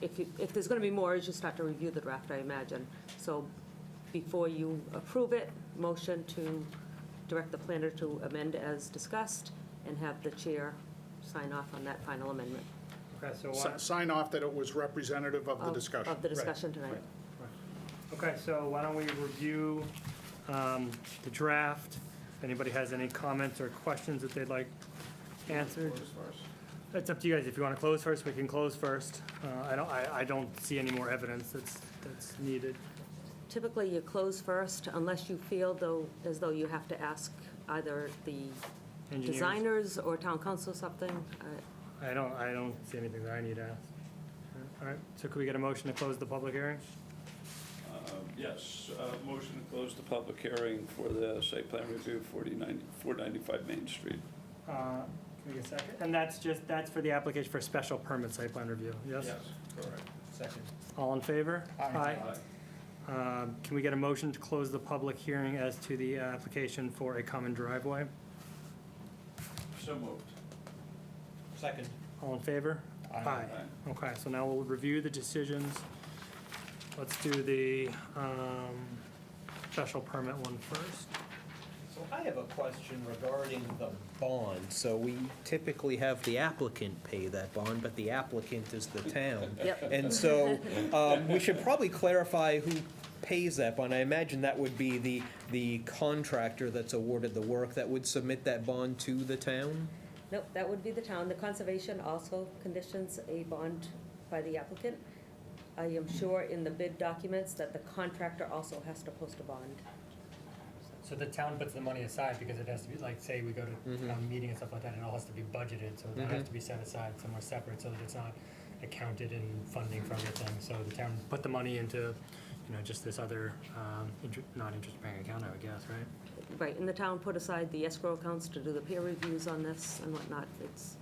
if there's going to be more, as you start to review the draft, I imagine. So before you approve it, motion to direct the planner to amend as discussed and have the chair sign off on that final amendment.
Okay, so
Sign off that it was representative of the discussion.
Of the discussion tonight.
Okay, so why don't we review the draft? If anybody has any comments or questions that they'd like answered? It's up to you guys. If you want to close first, we can close first. I don't see any more evidence that's needed.
Typically, you close first unless you feel as though you have to ask either the
Engineers?
designers or town council something.
I don't see anything that I need to ask. All right, so could we get a motion to close the public hearing?
Yes, motion to close the public hearing for the site plan review 495 Main Street.
Can we get a second? And that's for the application for special permit site plan review, yes?
correct.
Second.
All in favor?
Aye.
Can we get a motion to close the public hearing as to the application for a common driveway?
So moved.
Second.
All in favor?
Aye.
Okay, so now we'll review the decisions. Let's do the special permit one first.
So I have a question regarding the bond. So we typically have the applicant pay that bond, but the applicant is the town.
Yep.
And so we should probably clarify who pays that bond. I imagine that would be the contractor that's awarded the work that would submit that bond to the town?
Nope, that would be the town. The conservation also conditions a bond by the applicant. I am sure in the bid documents that the contractor also has to post a bond.
So the town puts the money aside because it has to be, like, say we go to town meeting and stuff like that, and it all has to be budgeted, so that has to be set aside somewhere separate so that it's not accounted in funding for everything. So the town put the money into, just this other, not interest-bearing account, I would guess, right?
Right, and the town put aside the escrow accounts to do the peer reviews on this and whatnot.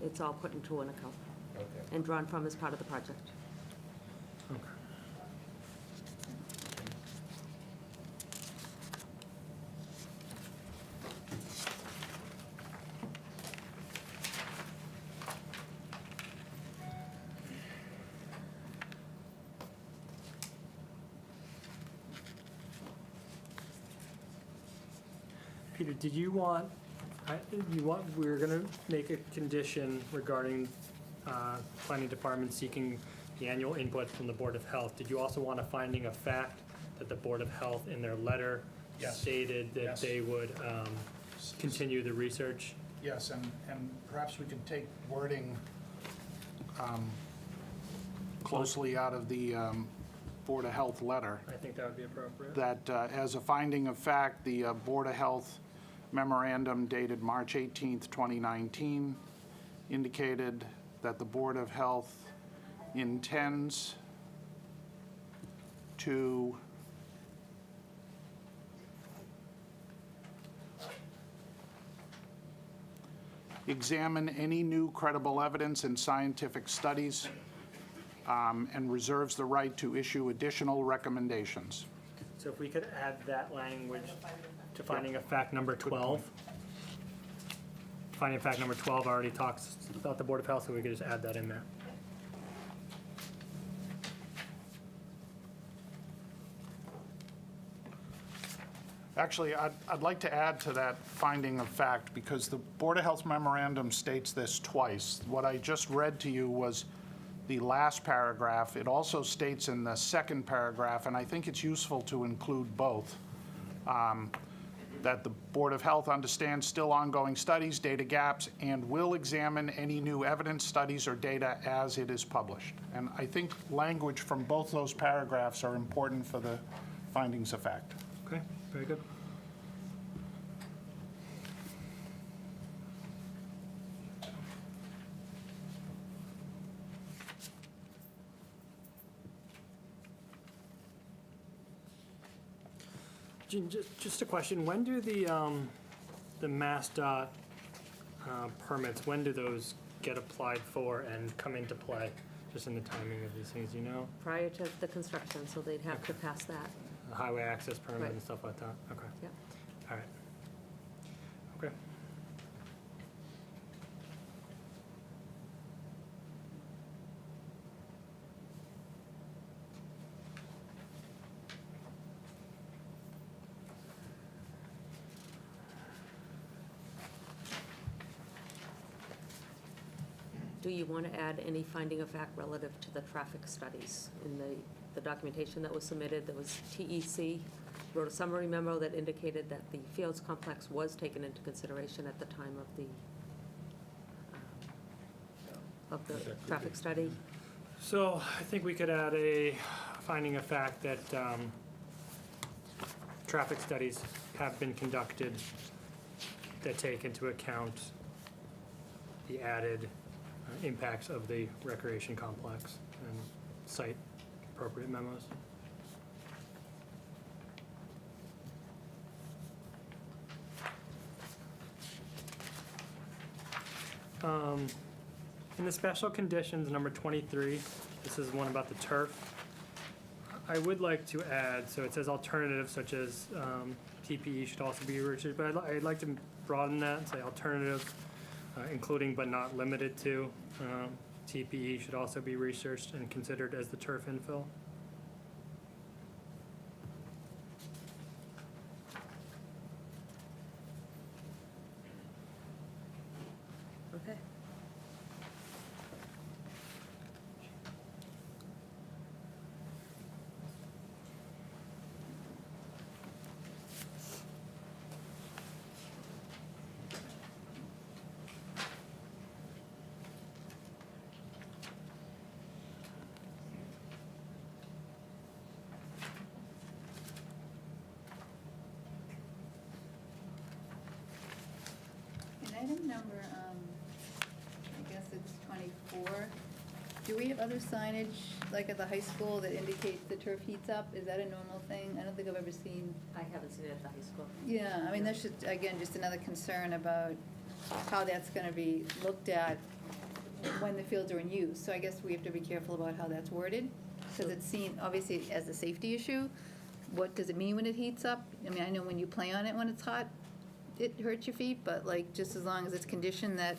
It's all put into an account
Okay.
and drawn from as part of the project.
Okay. Peter, did you want, we're gonna make a condition regarding planning department seeking the annual input from the Board of Health. Did you also want a finding of fact that the Board of Health in their letter
Yes.
stated that
Yes.
they would continue the research?
Yes, and perhaps we could take wording closely out of the Board of Health letter,
I think that would be appropriate.
that as a finding of fact, the Board of Health memorandum dated March 18th, 2019, indicated that the Board of Health intends to examine any new credible evidence and scientific studies, and reserves the right to issue additional recommendations.
So if we could add that language to finding of fact number 12. Finding of fact number 12 already talks about the Board of Health, so we could just add that in there.
Actually, I'd like to add to that finding of fact, because the Board of Health memorandum states this twice. What I just read to you was the last paragraph. It also states in the second paragraph, and I think it's useful to include both, that the Board of Health understands still ongoing studies, data gaps, and will examine any new evidence, studies, or data as it is published. And I think language from both those paragraphs are important for the findings of fact.
Okay, very good. Just a question, when do the MassDOT permits, when do those get applied for and come into play? Just in the timing of these things,
Prior to the construction, so they'd have to pass that.
the highway access permit and
Right.
stuff like that? Okay,
Yep.
all right. Okay.
Do you want to add any finding of fact relative to the traffic studies? In the documentation that was submitted, there was TEC, wrote a summary memo that indicated that the Fields complex was taken into consideration at the time of the traffic study.
So I think we could add a finding of fact that traffic studies have been conducted that take into account the added impacts of the recreation complex and cite appropriate memos. In the special conditions, number 23, this is one about the turf. I would like to add, so it says alternatives such as TPE should also be researched, but I'd like to broaden that and say alternative, including but not limited to. TPE should also be researched and considered as the turf infill.
Okay.
In item number, I guess it's 24, do we have other signage, like at the high school, that indicates the turf heats up? Is that a normal thing? I don't think I've ever seen.
I haven't seen it at the high school.
Yeah, I mean, that's just, again, just another concern about how that's gonna be looked at when the fields are in use. So I guess we have to be careful about how that's worded, because it's seen, obviously, as a safety issue. What does it mean when it heats up? I mean, I know when you play on it when it's hot, it hurts your feet, but like, just as long as it's conditioned that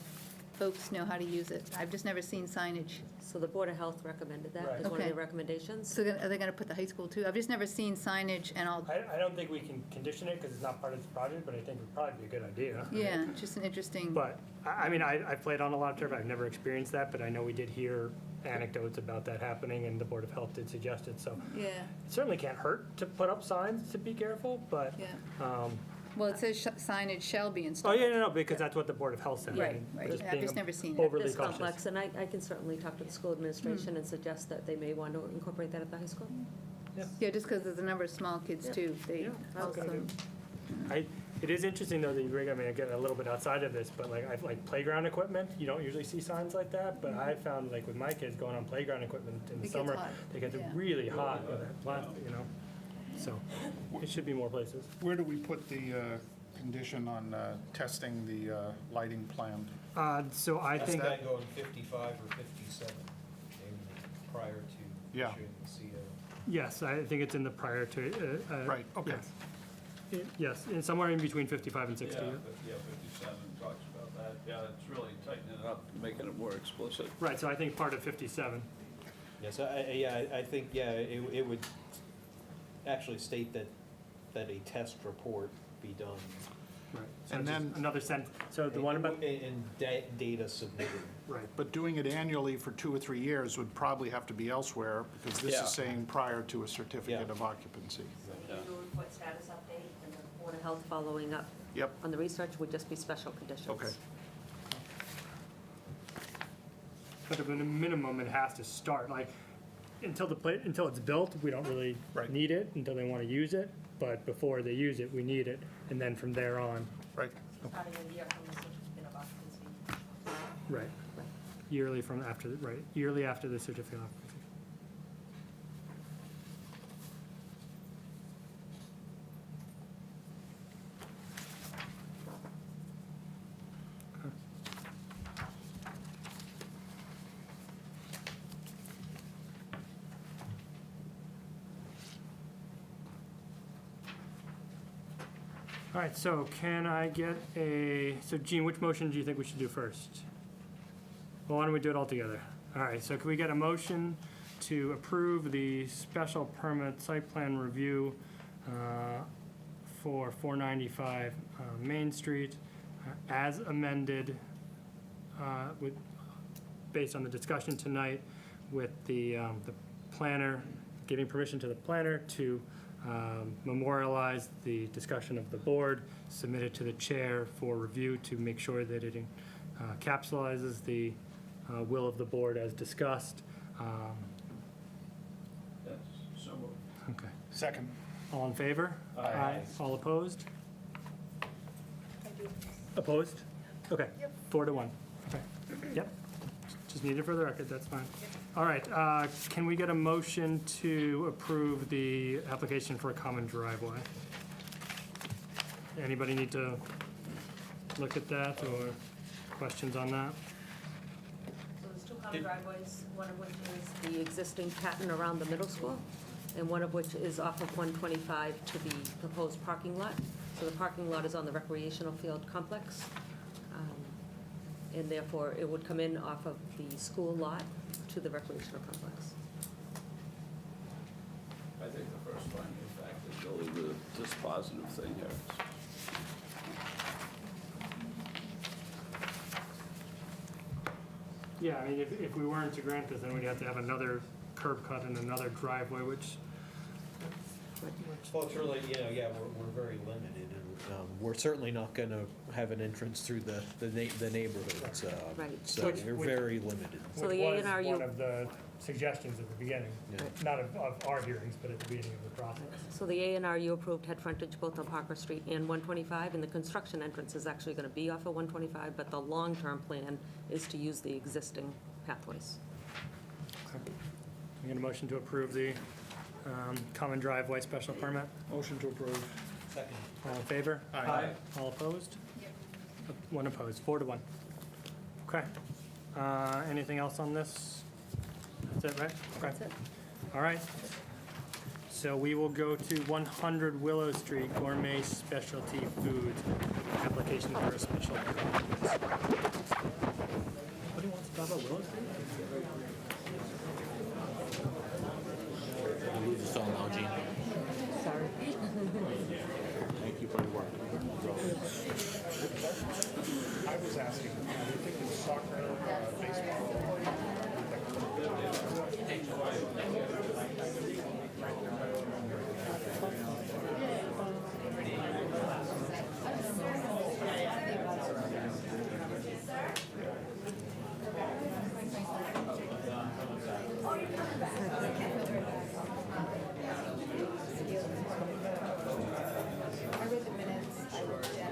folks know how to use it. I've just never seen signage.
So the Board of Health recommended that
Right.
as one of
Okay.
their recommendations?
So are they gonna put the high school too? I've just never seen signage and all,
I don't think we can condition it because it's not part of this project, but I think it would probably be a good idea.
yeah, just an interesting.
But, I mean, I've played on a lot of turf, I've never experienced that, but I know we did hear anecdotes about that happening, and the Board of Health did suggest it, so
Yeah,
it certainly can't hurt to put up signs to be careful, but,
yeah.
um,
Well, it says signage shall be
oh,
installed.
yeah, no, because that's what the Board of Health said.
Right,
and
right. I've
being
just never seen it.
Overly
This
cautious.
complex, and I can certainly talk to the school administration and suggest that they may want to incorporate that at the high school.
Yeah, just because there's a number of small kids
Yeah.
too. They
Yeah,
also.
okay. It is interesting though that you bring, I mean, I get a little bit outside of this, but like playground equipment, you don't usually see signs like that, but I found like with my kids going on playground equipment in the
It gets
summer,
hot,
they get
yeah.
really hot with that plastic, you know? So, it should be more places.
Where do we put the condition on testing the lighting plan?
So I
That's
think,
that going 55 or 57, prior to
Yeah.
issuing the CO.
yes, I think it's in the prior to.
Right, okay.
yes. Yes, and somewhere in between 55 and 60.
Yeah, 57 talks about that. Yeah, it's really tightening it up, making it more explicit.
Right, so I think part of 57.
Yes, I think, yeah, it would actually state that a test report be done.
Right. So
And
just
then-
another sentence, so the one about,
And data submitted.
right.
But doing it annually for 2 or 3 years would probably have to be elsewhere, because this
Yeah.
is saying prior to a certificate
Yeah.
of occupancy.
Annual report status update and the Board of Health following up
Yep,
on the research would just be special conditions.
okay.
But at a minimum, it has to start, like, until it's built, we don't really
Right.
need it, until they want to use it, but before they use it, we need it, and then from there on,
Right.
Starting a year from the certificate of occupancy.
right, yearly from after, right, yearly after the certificate of occupancy. All right, so can I get so Gene, which motion do you think we should do first? Well, why don't we do it all together? All right, so can we get a motion to approve the special permit site plan review for 495 Main Street as amended with based on the discussion tonight with the planner, giving permission to the planner to memorialize the discussion of the board, submit it to the chair for review to make sure that it capsulizes the will of the board as discussed.
Yes, so moved.
Okay.
Second.
All in favor?
Aye.
All opposed? Opposed? Okay. 4-1. Okay. Yep. Just need it for the record, that's fine. All right, can we get a motion to approve the application for a common driveway? Anybody need to look at that or questions on that?
So there's two common driveways, one of which is the existing pattern around the middle school, and one of which is off of 125 to the proposed parking lot. So the parking lot is on the recreational field complex, and therefore it would come in off of the school lot to the recreational complex.
I think the first finding of fact is really the dispositive thing here.
Yeah, I mean, if we weren't to grant this, then we'd have to have another curb cut and another driveway, which,
Well, it's really, yeah, we're very limited, and we're certainly not going to have an entrance through the neighborhoods.
Right.
So we're very limited.
So
which
the A
was
and R
one
U,
of the suggestions at the beginning, not of our hearings, but at the beginning of the process.
so the A and R you approved had frontage both on Parker Street and 125, and the construction entrance is actually going to be off of 125, but the long-term plan is to use the existing pathways.
I'm going to motion to approve the common driveway special permit.
Motion to approve.
Second.
All in favor?
Aye.
All opposed? One opposed, 4-1. Okay. Anything else on this? That's it, right? Okay.
That's it.
All right. So we will go to 100 Willow Street Gourmet Specialty Foods, application for a special permit. Somebody wants to talk about Willow Street?
Sorry.
Thank you for your work.
I was asking, do you think it's soccer, baseball?
I read the minutes, I looked at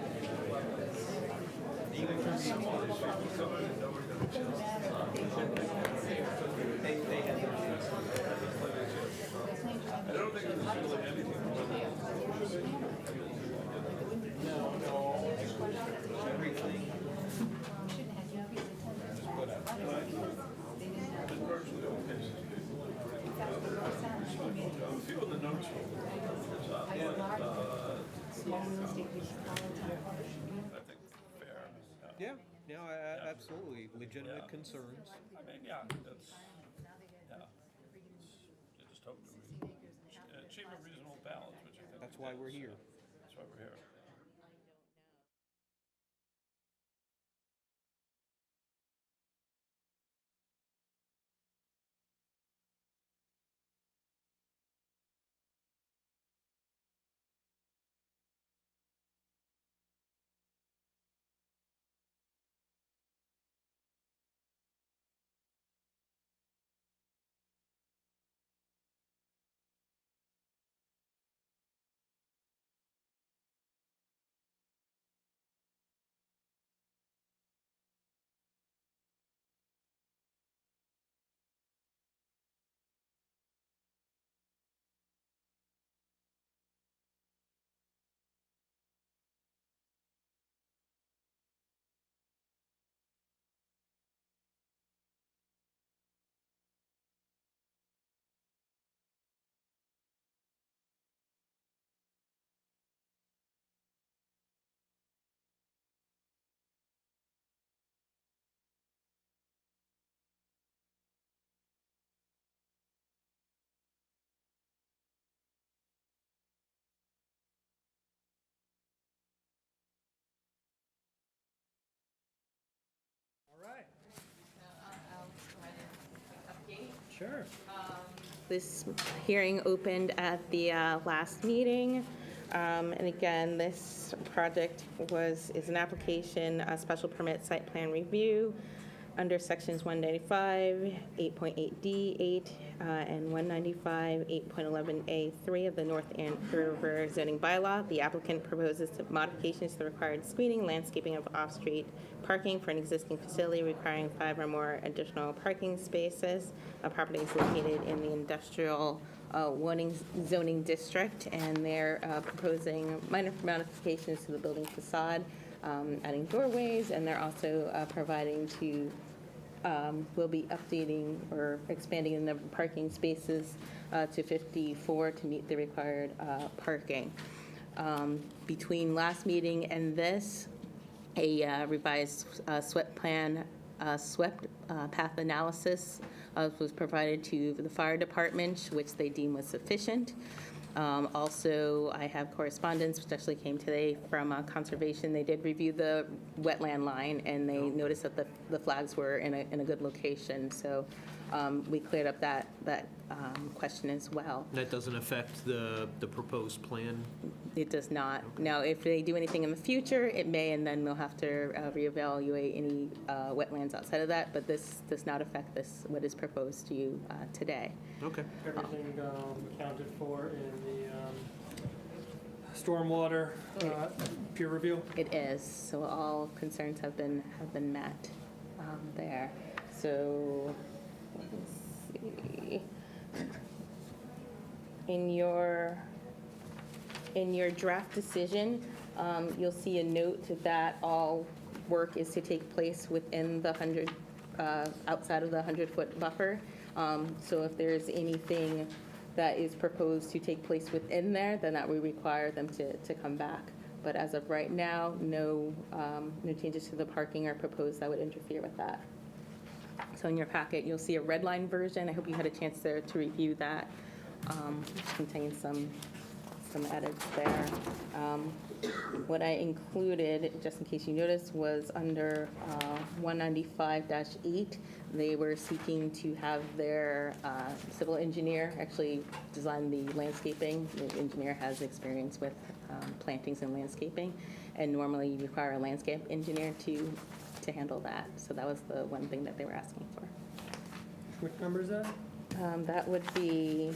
Yeah, absolutely, legitimate concerns.
I mean, yeah, it's, yeah. You just hope that we achieve a reasonable balance, which I think.
That's why we're here.
That's why we're here.
this hearing opened at the last meeting. And again, this project is an application, a special permit site plan review under sections 195, 8.8D, 8, and 195, 8.11A3 of the North Andover zoning bylaw. The applicant proposes modifications to the required screening, landscaping of off-street parking for an existing facility requiring 5 or more additional parking spaces. A property is located in the industrial zoning district, and they're proposing minor modifications to the building facade, adding doorways, and they're also providing will be updating or expanding the number of parking spaces to 54 to meet the required parking. Between last meeting and this, a revised swept path analysis was provided to the fire department, which they deem was sufficient. Also, I have correspondence, which actually came today from Conservation. They did review the wetland line, and they noticed that the flags were in a good location. So we cleared up that question as well.
That doesn't affect the proposed plan?
It does not. Now, if they do anything in the future, it may, and then they'll have to reevaluate any wetlands outside of that, but this does not affect what is proposed to you today.
Okay.
Everything accounted for in the stormwater peer review?
It is, so all concerns have been met there. So, let's see. In your draft decision, you'll see a note that all work is to take place within the outside of the 100-foot buffer. So if there's anything that is proposed to take place within there, then that would require them to come back. But as of right now, no changes to the parking are proposed that would interfere with that. So in your packet, you'll see a red line version. I hope you had a chance there to review that, which contains some edits there. What I included, just in case you noticed, was under 195-8. They were seeking to have their civil engineer actually design the landscaping. The engineer has experience with plantings and landscaping, and normally you require a landscape engineer to handle that. So that was the one thing that they were asking for.
Which number is that?
That would be,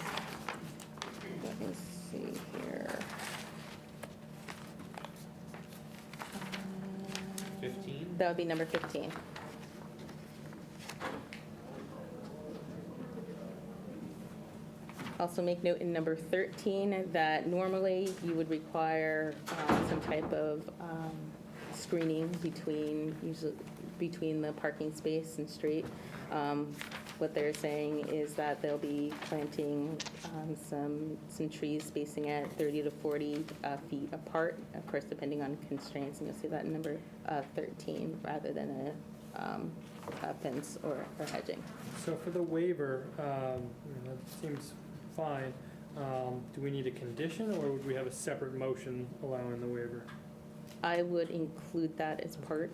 let me see here.
15?
That would be number 15. Also make note in number 13 that normally you would require some type of screening between the parking space and street. What they're saying is that they'll be planting some trees spacing at 30 to 40 feet apart, of course, depending on constraints, and you'll see that in number 13 rather than a fence or hedging.
So for the waiver, that seems fine. Do we need a condition, or would we have a separate motion allowing the waiver?
I would include that as part.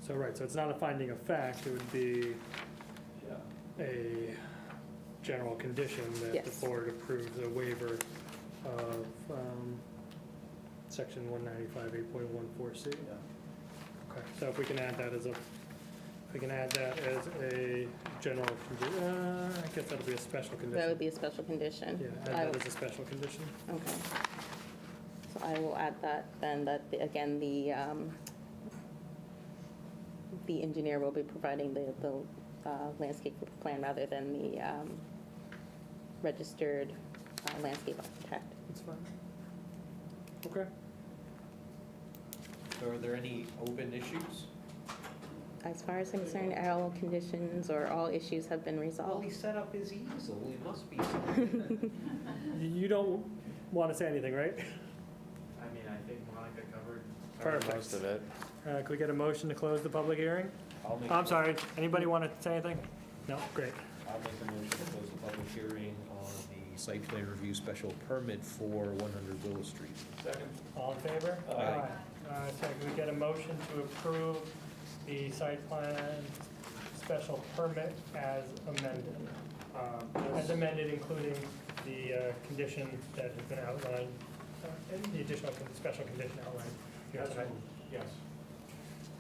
So, right, so it's not a finding of fact, it would be a general condition that
Yes.
the board approves a waiver of section 195, 8.14C. Okay, so if we can add that as a general, I guess that'll be a special condition.
That would be a special condition.
Yeah, add that as a special condition.
Okay. So I will add that then, that, again, the engineer will be providing the landscape plan rather than the registered landscape architect.
That's fine. Okay.
So are there any open issues?
As far as I'm concerned, all conditions or all issues have been
Well,
resolved.
he set up his easel, it must be something.
You don't want to say anything, right?
I mean, I think Monica covered
Perfect.
most of it.
Can we get a motion to close the public hearing?
I'll make
I'm sorry, anybody want to say anything? No, great.
I'll make a motion to close the public hearing on the site plan review special permit for 100 Willow Street.
Second.
All in favor?
Aye.
So can we get a motion to approve the site plan special permit as amended? as amended, including the condition that has been outlined, and the additional special condition outlined here tonight.
Yes.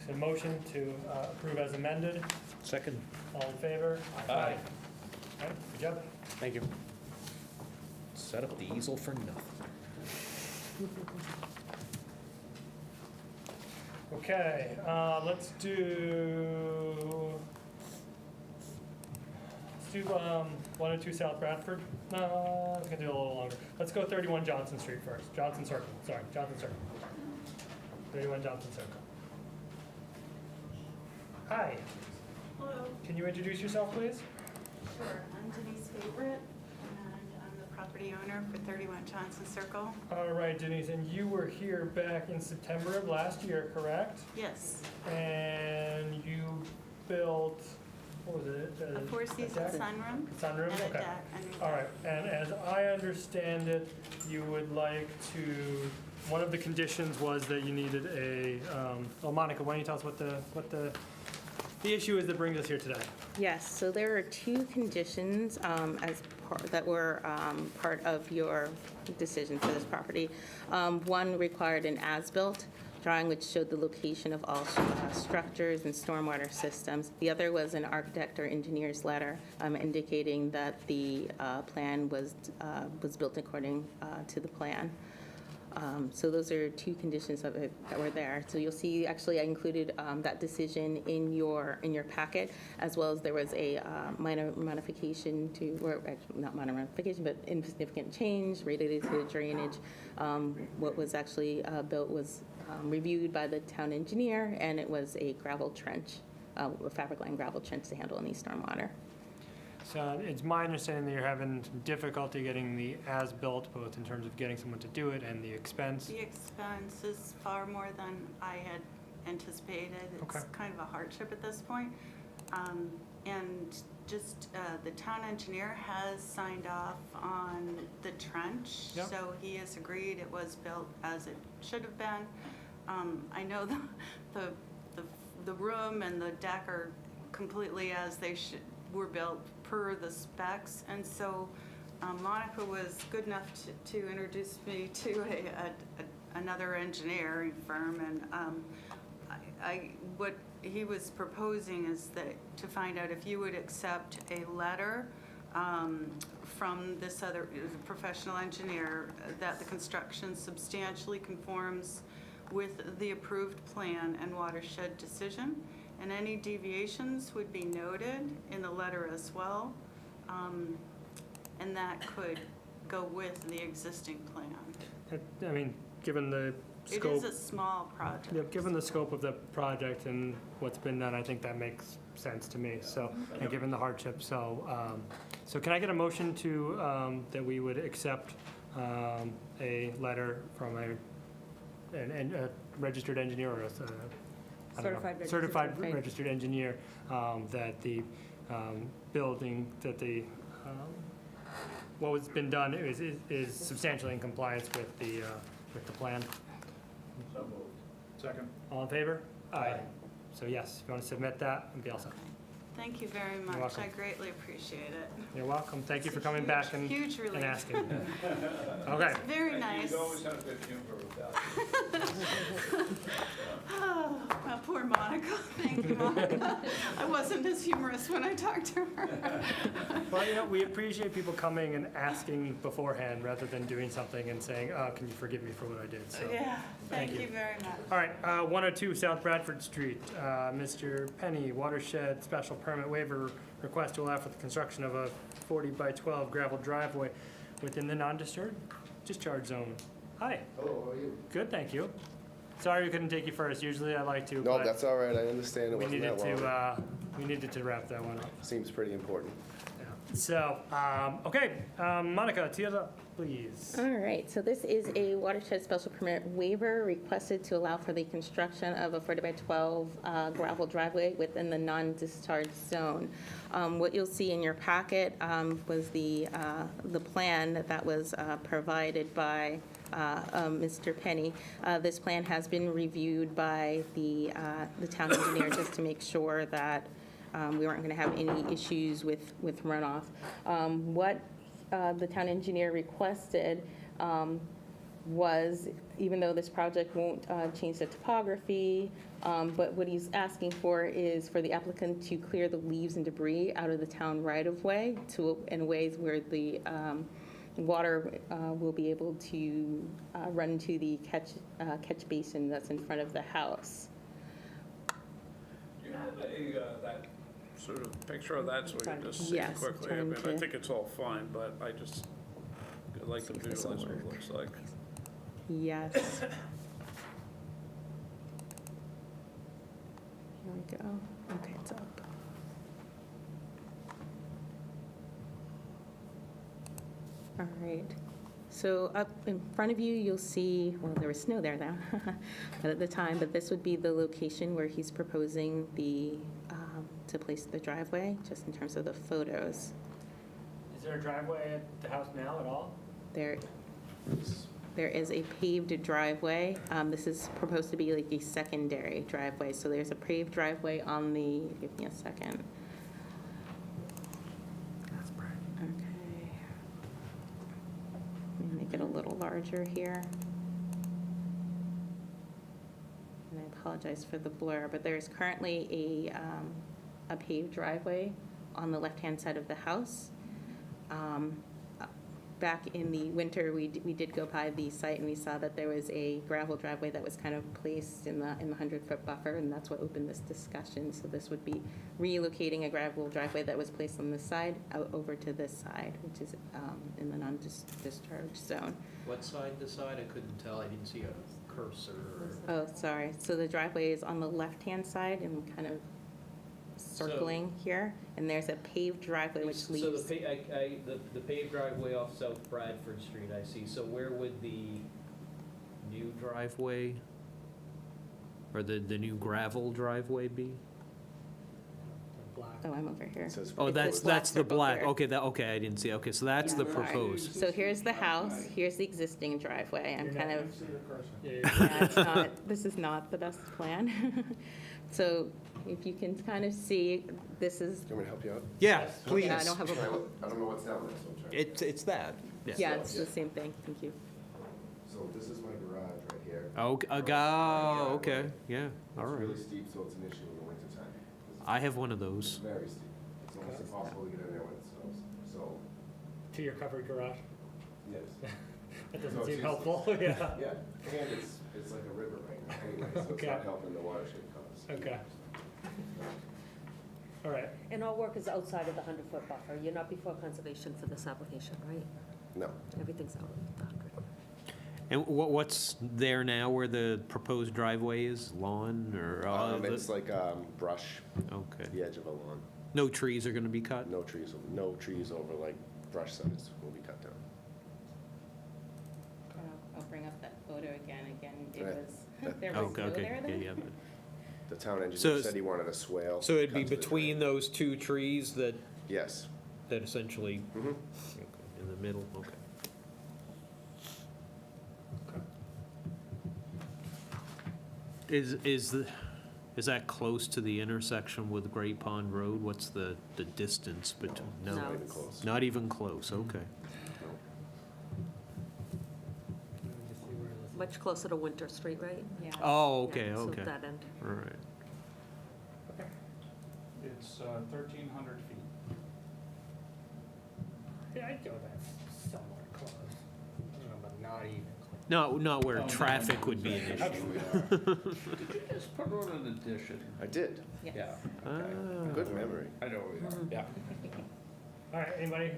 So motion to approve as amended.
Second.
All in favor?
Aye.
All right, good job.
Thank you. Set up the easel for nothing.
Okay, let's do 102 South Bradford. No, it's gonna do a little longer. Let's go 31 Johnson Street first. Johnson Circle, sorry, Johnson Circle. 31 Johnson Circle. Hi,
Hello,
can you introduce yourself, please?
sure. I'm Denise Favorite, and I'm the property owner for 31 Johnson Circle.
All right, Denise, and you were here back in September of last year, correct?
Yes,
And you built, what was it?
a four-season
deck?
sunroom
Sunroom,
and a
okay.
deck underneath.
All right, and as I understand it, you would like to, one of the conditions was that you needed a, well, Monica, why don't you tell us what the issue is that brings us here today?
Yes, so there are two conditions that were part of your decision for this property. One required an as-built drawing which showed the location of all structures and stormwater systems. The other was an architect or engineer's letter indicating that the plan was built according to the plan. So those are two conditions of it that were there. So you'll see, actually, I included that decision in your packet, as well as there was a minor modification to, or actually not minor modification, but insignificant change related to drainage. What was actually built was reviewed by the town engineer, and it was a gravel trench, a fabric line gravel trench to handle any stormwater.
So it's my understanding that you're having some difficulty getting the as-built, both in terms of getting someone to do it and the expense.
The expense is far more than I had anticipated. It's
Okay.
kind of a hardship at this point. And just, the town engineer has signed off on the trench.
Yep.
So he has agreed it was built as it should have been. I know the room and the deck are completely as they were built per the specs. And so Monica was good enough to introduce me to another engineering firm. And what he was proposing is that to find out if you would accept a letter from this other professional engineer that the construction substantially conforms with the approved plan and watershed decision, and any deviations would be noted in the letter as well, and that could go with the existing plan.
I mean, given the
It
scope.
is a small project.
Yep, given the scope of the project and what's been done, I think that makes sense to me, so, and given the hardship, so, so can I get a motion to, that we would accept a letter from a registered engineer or I don't know, certified registered engineer, that the building, that the, what has been done is substantially in compliance with the plan?
So moved. Second.
All in favor? Aye. So yes, if you want to submit that, and be all set.
Thank you very much.
welcome.
I greatly appreciate it.
You're welcome. Thank you
It's
for
a
coming
huge-
back and
huge relief.
asking. Okay.
Very nice.
You always have good humor with that.
Oh, poor Monica. Thank you, Monica. I wasn't as humorous when I talked to her.
Well, you know, we appreciate people coming and asking beforehand rather than doing something and saying, can you forgive me for what I did? So,
Yeah, thank
you.
you very much.
all right, 102 South Bradford Street. Mr. Penny, watershed special permit waiver request to allow for the construction of a 40 by 12 gravel driveway within the non-discharge zone. Hi.
Hello, how are you?
Good, thank you. Sorry we couldn't take you first. Usually I like to,
No,
but
that's all right, I understand it
we
wasn't
needed
that long.
to, we needed to wrap that one up.
Seems pretty important.
Yeah. So, okay, Monica, tee it up, please.
All right, so this is a watershed special permit waiver requested to allow for the construction of a 40 by 12 gravel driveway within the non-discharge zone. What you'll see in your packet was the plan that was provided by Mr. Penny. This plan has been reviewed by the town engineer just to make sure that we weren't going to have any issues with runoff. What the town engineer requested was, even though this project won't change the topography, but what he's asking for is for the applicant to clear the leaves and debris out of the town right-of-way in ways where the water will be able to run to the catch basin that's in front of the house.
Do you have that sort of picture of that so we can just see
Yes,
quickly? I
turn
mean, I
to-
think it's all fine, but I just I'd like to
See if this will
visualize what it looks like.
Yes. Here we go. Okay, it's up. All right. So up in front of you, you'll see, well, there was snow there now, but at the time, but this would be the location where he's proposing to place the driveway, just in terms of the photos.
Is there a driveway at the house now at all?
There is a paved driveway. This is proposed to be like a secondary driveway. So there's a paved driveway on the, give me a second. Okay. Let me make it a little larger here. And I apologize for the blur, but there's currently a paved driveway on the left-hand side of the house. Back in the winter, we did go by the site and we saw that there was a gravel driveway that was kind of placed in the 100-foot buffer, and that's what opened this discussion. So this would be relocating a gravel driveway that was placed on this side out over to this side, which is in the non-discharge zone.
What side to side? I couldn't tell. I didn't see a cursor.
Oh, sorry. So the driveway is on the left-hand side and kind of circling here, and there's a paved driveway which leads.
So the paved driveway off South Bradford Street, I see. So where would the new driveway, or the new gravel driveway be?
Oh, I'm over here.
It says
Oh,
It's this
that's the
circle
black.
here.
Okay, I didn't see. Okay, so that's the
Yeah, sorry.
proposed.
So here's the house, here's the existing driveway. I'm kind of,
Yeah,
yeah, it's not, this is not the best plan. So if you can kind of see, this is,
Do you want me to help you out?
Yeah, please.
yeah, I don't have a,
I don't know what's down there, so I'm trying.
It's that.
yeah, it's the same thing, thank you.
So this is my garage right here.
Okay, yeah, all
It's
right.
really steep, so it's an issue in the wintertime.
I have one of
It's
those.
very steep. It's almost impossible to get in there when it snows. So,
to your covered garage.
yes.
That
So
doesn't
it's
seem
useless.
helpful, yeah.
Yeah, and it's like a river right now anyway, so it's
Okay.
not helping the watershed cause.
Okay. All right.
And all work is outside of the 100-foot buffer. You're not before conservation for this application, right?
No.
Everything's out of the 100.
And what's there now where the proposed driveway is? Lawn or?
It's like brush,
Okay.
the edge of a lawn.
No trees are going to be cut?
No trees over like brush size will be cut down.
I'll bring up that photo again, it
Right.
was, there was
Okay,
snow there then?
yeah.
The town
So
engineer
it's-
said he wanted a swale.
So it'd be
cut to the
between
ground.
those two trees that
Yes.
essentially,
Mhm.
In the middle, okay. Is that close to the intersection with Great Pond Road? What's the distance between?
No.
Not even close.
Not even close, okay.
Much closer to Winter Street, right?
Yeah.
Oh, okay,
Yeah, so
okay.
that end.
All right.
It's 1,300 feet.
Yeah, I'd go that somewhat close. I don't know, but not even close.
No, not where traffic would be an issue.
Did you just put on an addition?
I did.
Yes.
Yeah.
Ah.
Good memory.
I know we are, yeah.
All right, anybody,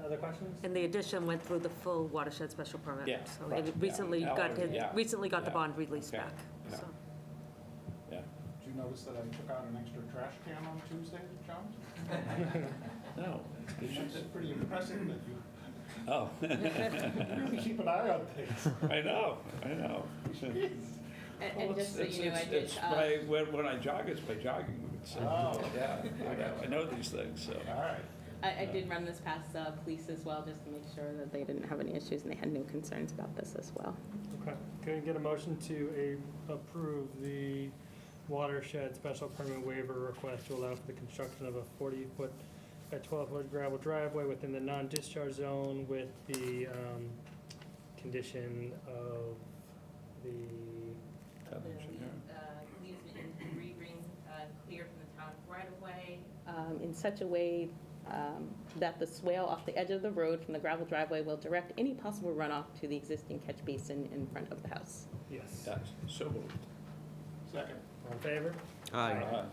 other questions?
And the addition went through the full watershed special permit.
Yeah,
So
right,
it
yeah.
recently
That
got,
one, yeah,
recently got the
yeah.
bond released
Okay,
back,
yeah.
so.
Yeah.
Did you notice that I took out an extra trash can on Tuesday, John?
No.
It's pretty impressive that you
Oh,
really keep an eye on things.
I know.
And
Well,
just so
it's-
you know, I
it's-
did,
it's when I jog, it's by jogging. So,
Oh.
yeah, I know these things, so.
All right.
I did run this past police as well, just to make sure that they didn't have any issues and they had no concerns about this as well.
Okay, can I get a motion to approve the watershed special permit waiver request to allow for the construction of a 40-foot by 12-foot gravel driveway within the non-discharge zone with the condition of the,
easement and debris cleared from the town right of way. In such a way that the swale off the edge of the road from the gravel driveway will direct any possible runoff to the existing catch basin in front of the house.
yes.
Yes, so moved.
Second.
All in favor?
Aye.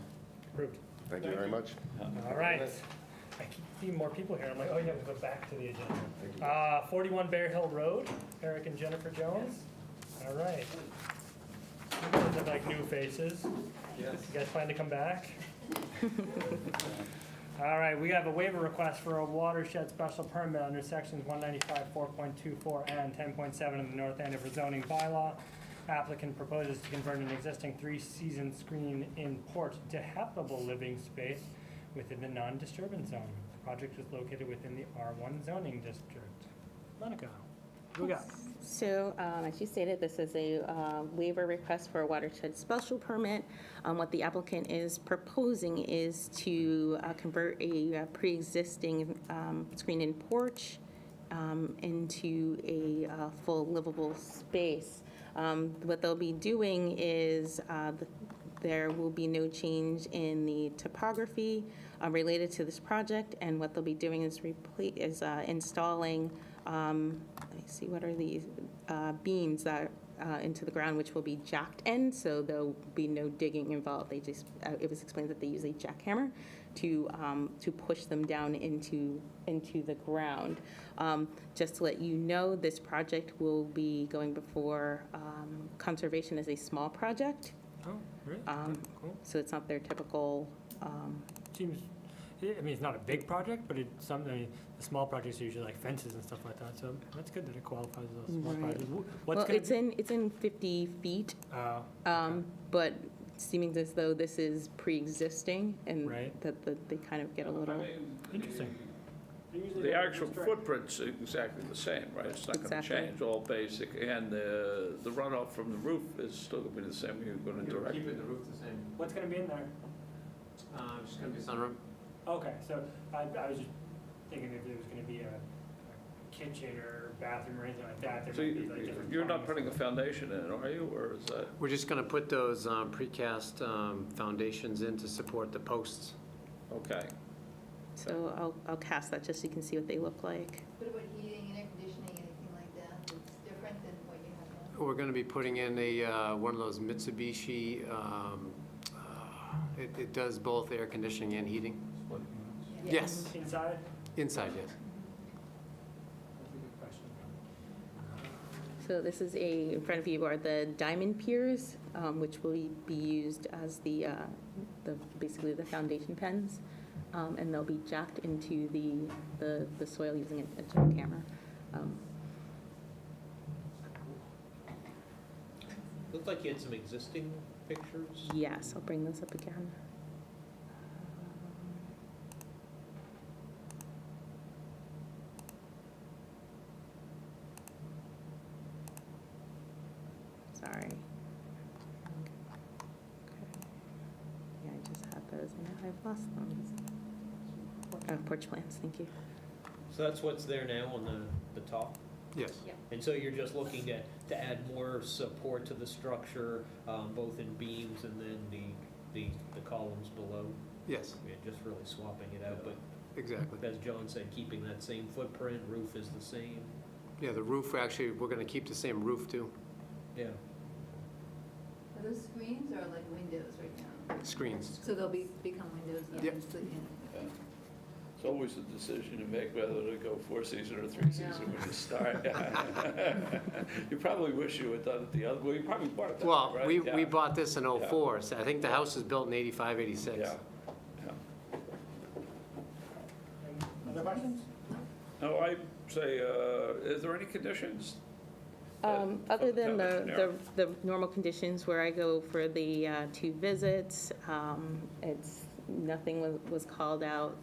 Approved.
Thank you very much.
All right. I keep seeing more people here. I'm like, oh yeah, we'll go back to the agenda. 41 Bear Hill Road, Eric and Jennifer Jones. All right. You guys have like new faces.
Yes.
You guys plan to come back? All right, we have a waiver request for a watershed special permit under sections 195, 4.24 and 10.7 of the North Andover zoning bylaw. Applicant proposes to convert an existing 3-season screen-in porch to habitable living space within the non-disturbance zone. The project is located within the R1 zoning district. Monica, what do we got?
So, as you stated, this is a waiver request for a watershed special permit. What the applicant is proposing is to convert a pre-existing screen-in porch into a full livable space. What they'll be doing is there will be no change in the topography related to this project, and what they'll be doing is installing, let me see, what are these beams that into the ground, which will be jacked in, so there'll be no digging involved. They just, it was explained that they use a jackhammer to push them down into the ground. Just to let you know, this project will be going before conservation as a small project,
Oh, really? Cool.
so it's not their typical.
Seems, I mean, it's not a big project, but it's something, I mean, the small projects are usually like fences and stuff like that, so that's good that it qualifies as a small
Right.
project.
Well, it's in 50 feet, but seeming as though this is pre-existing and
Right.
that they kind of get a
I
little.
mean,
Interesting.
the actual footprint's exactly the same, right? It's not gonna
Exactly.
change, all basic, and the runoff from the roof is still gonna be the same, you're gonna direct it.
Keeping the roof the same.
What's gonna be in there?
It's just gonna be sunroom.
Okay, so I was just thinking if there was gonna be a kitchen or bathroom or anything like that, there
So
might be like different.
you're not
plumbing.
putting a foundation in, are you, or is that?
We're just gonna put those precast foundations in to support the posts.
Okay.
So I'll cast that just so you can see what they look like.
What about heating and air conditioning, anything like that? It's different than what you have now?
We're gonna be putting in a, one of those Mitsubishi, it does both air conditioning and heating. Yes,
Inside?
inside, yes.
That's a good question.
So this is in front of you are the diamond piers, which will be used as the basically the foundation pens, and they'll be jacked into the soil using a jackhammer.
Looked like you had some existing pictures.
Yes, I'll bring those up again. Sorry. Okay. Yeah, I just had those and now I've lost them. Porch plans, thank you.
So that's what's there now on the top?
Yes.
And so you're just looking to add more support to the structure, both in beams and then the columns below?
Yes,
Yeah, just really swapping it out, but
exactly.
as John said, keeping that same footprint, roof is the same?
Yeah, the roof, actually, we're gonna keep the same roof too,
Yeah.
Are those screens or like windows right now?
screens.
So they'll become windows
Yep.
eventually?
Yeah. It's always a decision you make whether to go 4-season or 3-season when you start. You probably wish you had done it the other, well, you probably bought it that way,
Well,
right?
we
Yeah.
bought this in '04, so I think the house was built in '85, '86.
Yeah, yeah.
Other questions?
No, I say, is there any conditions?
Other than
Town engineer.
the normal conditions where I go for the 2 visits, nothing was called out.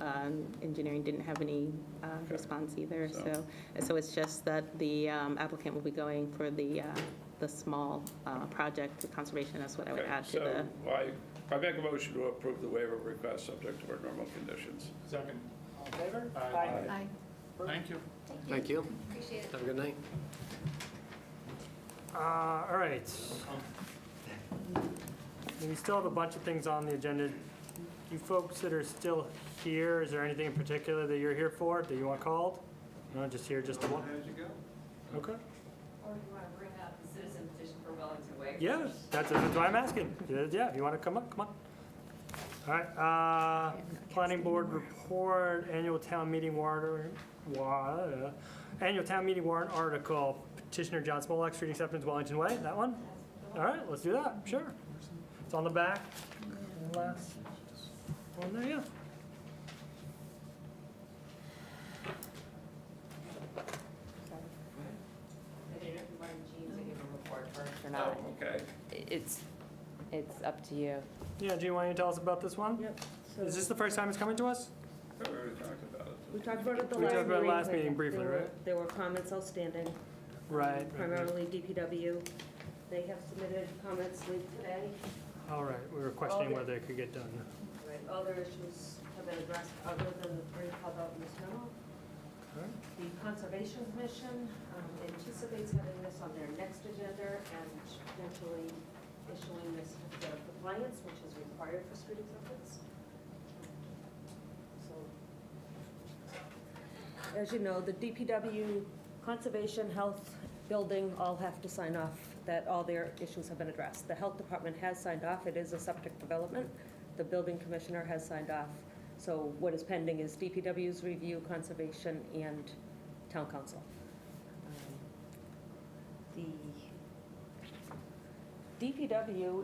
Engineering didn't have any response either.
So-
So it's just that the applicant will be going for the the small project, the conservation, that's what I would
Okay,
add to the.
so I make a motion to approve the waiver request subject to our normal conditions.
Second.
All in favor?
Aye.
Thank you.
Thank you.
Appreciate it.
Have a good night.
All right. We still have a bunch of things on the agenda. You folks that are still here, is there anything in particular that you're here for, that you want called? No, just here, just the one?
As you go.
Okay.
Or do you want to bring up the citizen petition for Wellington Way?
Yeah, that's why I'm asking. Yeah, if you want to come up, come on. All right, planning board report, annual town meeting warrant, annual town meeting warrant article, petitioner John Smolak, street acceptance Wellington Way, that one? All right, let's do that, sure. It's on the back, last one there, yeah.
I didn't know if you wanted Jean to give a report first or
Oh,
not.
okay.
It's up to you.
Yeah, do you want to tell us about this one?
Yep.
Is this the first time it's coming to us?
We already talked about it.
We talked about it the
We
last
talked about it last
meeting.
meeting briefly,
There were-
right?
There were comments outstanding.
Right.
Primarily DPW. They have submitted comments late today.
All right, we were questioning whether it could get done.
Right, other issues have been addressed other than the three called out in this memo.
Okay.
The Conservation Commission anticipates having this on their next agenda and potentially issuing this certificate of compliance, which is required for street acceptance. So, as you know, the DPW, Conservation, Health, Building all have to sign off that all their issues have been addressed. The Health Department has signed off, it is a septic development. The Building Commissioner has signed off. So what is pending is DPW's review, Conservation, and Town Council. The DPW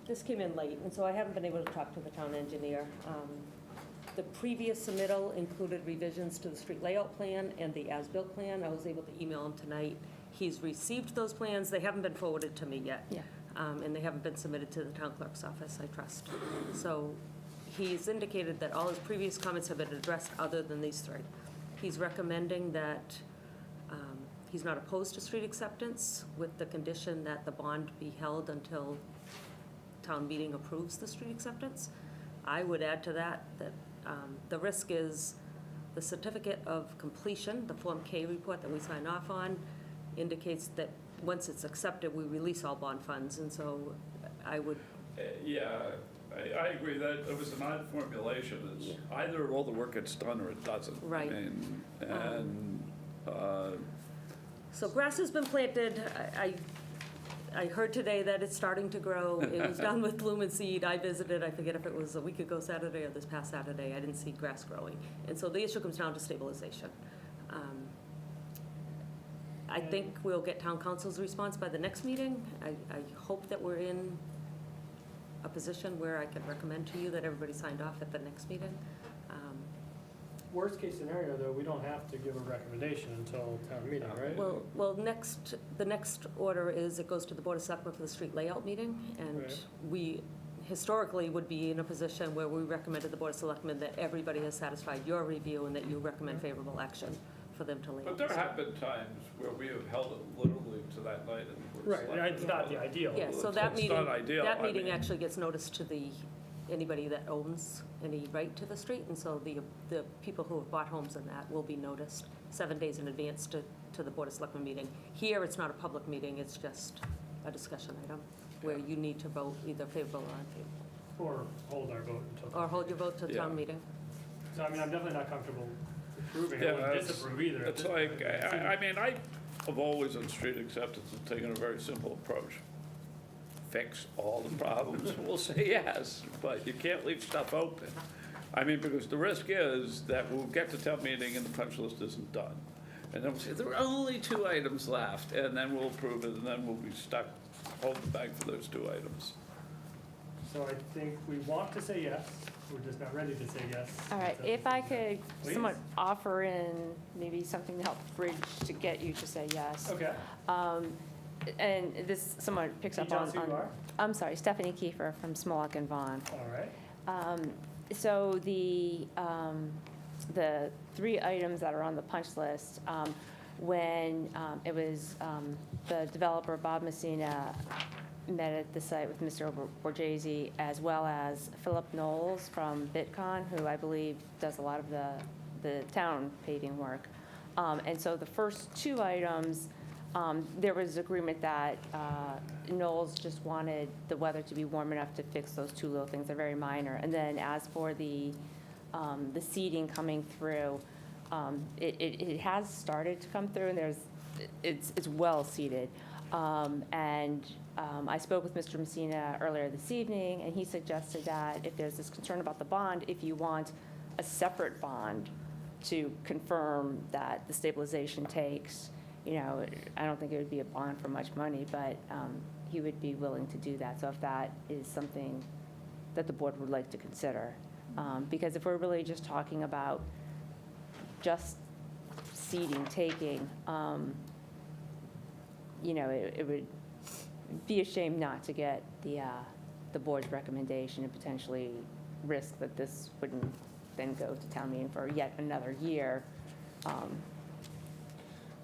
this came in late, and so I haven't been able to talk to the town engineer. The previous submittal included revisions to the street layout plan and the as-built plan. I was able to email him tonight. He's received those plans. They haven't been forwarded to me yet.
Yeah.
And they haven't been submitted to the town clerk's office, I trust. So he's indicated that all his previous comments have been addressed other than these three. He's recommending that he's not opposed to street acceptance with the condition that the bond be held until town meeting approves the street acceptance. I would add to that the risk is the certificate of completion, the Form K report that we sign off on, indicates that once it's accepted, we release all bond funds, and so I would,
Yeah, I agree that it was an odd formulation. It's either all the work gets done or it doesn't.
Right.
I mean, and,
so grass has been planted. I heard today that it's starting to grow. It was done with bloom and seed. I visited, I forget if it was a week ago Saturday or this past Saturday. I didn't see grass growing. And so the issue comes down to stabilization. I think we'll get town council's response by the next meeting. I hope that we're in a position where I can recommend to you that everybody signed off at the next meeting.
worst case scenario, though, we don't have to give a recommendation until town meeting, right?
Well, the next order is it goes to the Board of Selectmen for the street layout meeting, and
Right.
we historically would be in a position where we recommended the Board of Selectmen that everybody has satisfied your review and that you recommend favorable action for them to lay
but
out.
there have been times where we have held it literally to that night. and the Board of
Right,
Selectmen
it's not the
held it.
ideal.
Yeah, so
It's
that meeting,
not ideal,
that
I
meeting
mean.
actually gets noticed to anybody that owns any right to the street, and so the people who have bought homes in that will be noticed 7 days in advance to the Board of Selectmen meeting. Here, it's not a public meeting, it's just a discussion item where you need to vote either favorable or unfavorable,
Or hold our vote until.
or hold your vote to
Yeah.
town meeting.
So, I mean, I'm definitely not comfortable approving, I
Yeah,
wouldn't
it's-
disapprove either. at
It's
this
like,
point.
I mean, I have always on street acceptance have taken a very simple approach. Fix all the problems, we'll say yes, but you can't leave stuff open. I mean, because the risk is that we'll get to town meeting and the punch list isn't done. And then we'll say, there are only 2 items left, and then we'll approve it, and then we'll be stuck holding the bag for those 2 items.
So I think we want to say yes, we're just not ready to say yes.
All right,
until-
if I could
Please.
somewhat offer in maybe something to help bridge to get you to say yes.
Okay,
And this somewhat picks
Can
up
you tell
on.
us who you are?
I'm sorry, Stephanie Kiefer from Smolak and Vaughn.
all right.
So the 3 items that are on the punch list, when it was the developer, Bob Messina, met at the site with Mr. Borghese, as well as Philip Knowles from Bitcon, who I believe does a lot of the town paving work. And so the first two items, there was agreement that Knowles just wanted the weather to be warm enough to fix those two little things. They're very minor. And then as for the seeding coming through, it has started to come through, and it's well seeded. And I spoke with Mr. Messina earlier this evening, and he suggested that if there's this concern about the bond, if you want a separate bond to confirm that the stabilization takes, I don't think it would be a bond for much money, but he would be willing to do that. So if that is something that the board would like to consider. Because if we're really just talking about just seeding, taking, it would be a shame not to get the board's recommendation and potentially risk that this wouldn't then go to town meeting for yet another year.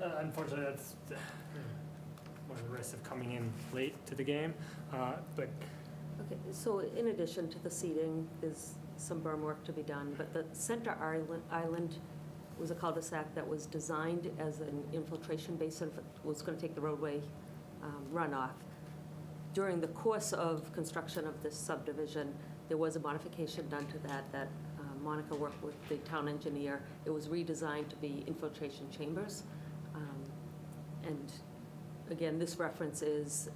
Unfortunately, that's one of the risks of coming in late to the game, but
Okay, so in addition to the seating, there's some berm work to be done, but the center island was a cul-de-sac that was designed as an infiltration basin, was going to take the roadway runoff. During the course of construction of this subdivision, there was a modification done to that Monica worked with the town engineer. It was redesigned to be infiltration chambers. And again, this reference is,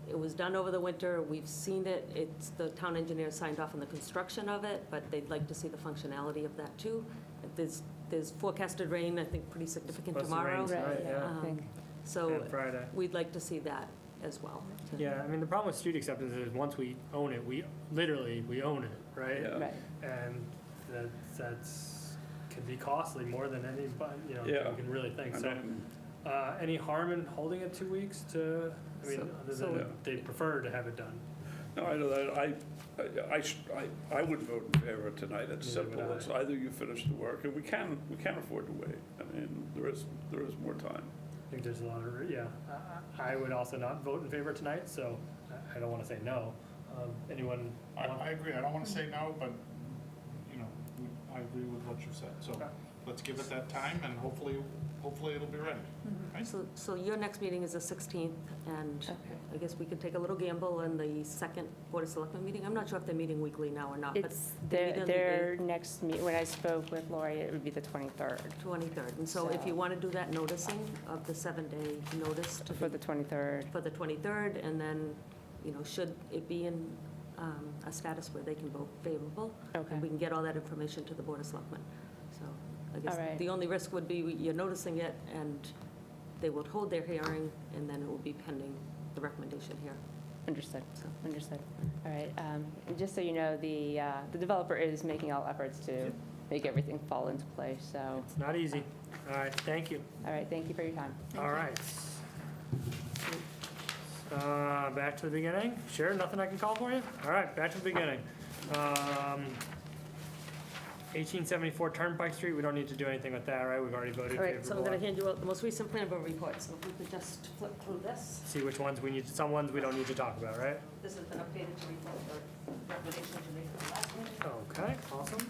it was done over the winter, we've seen it, the town engineer signed off on the construction of it, but they'd like to see the functionality of that too. There's forecasted rain, I think, pretty significant
Supposed to
tomorrow.
rain tonight, yeah.
So
And Friday.
we'd like to see that as well.
Yeah, I mean, the problem with street acceptance is once we own it, we own it, right?
Yeah.
Right.
And that's, can be costly more than any,
Yeah.
you can really think.
I
So,
mean,
any harm in holding it 2 weeks to, I mean, other
So-
than they prefer to have it done?
No, I know that, I would vote in favor tonight, it's
Neither would
simple,
I.
it's either you finish the work, and we can afford to wait, I mean, there is more time.
I think there's a lot of, yeah. I would also not vote in favor tonight, so I don't want to say no. Anyone?
I agree, I don't want to say no, but, I agree with what you said. So
Okay.
let's give it that time, and hopefully it'll be ready. Right?
So your next meeting is the 16th, and
Okay.
I guess we could take a little gamble on the second Board of Selectmen meeting. I'm not sure if they're meeting weekly now or not, but
It's
they meet on the
their next meet, when I spoke with Lori, it would be the 23rd,
23rd. And so if you want to do that noticing of the 7-day notice to
for the 23rd.
for the 23rd, and then, should it be in a status where they can vote favorable,
Okay.
and we can get all that information to the Board of Selectmen. So I guess
All right.
the only risk would be you're noticing it, and they would hold their hearing, and then it will be pending the recommendation here.
Understood, understood. All right, and just so you know, the developer is making all efforts to make everything fall into place, so,
It's not easy. All right, thank you.
all right, thank you for your time.
All right. Back to the beginning. Sure, nothing I can call for you? All right, back to the beginning. 1874 Turnpike Street, we don't need to do anything with that, right? We've already voted
All right, so I'm
favorable.
going to hand you out the most recent plan board report, so if we could just flip through this.
See which ones we need, some ones we don't need to talk about, right?
This has been updated to reflect the recommendations you made for the last meeting.
Okay, awesome.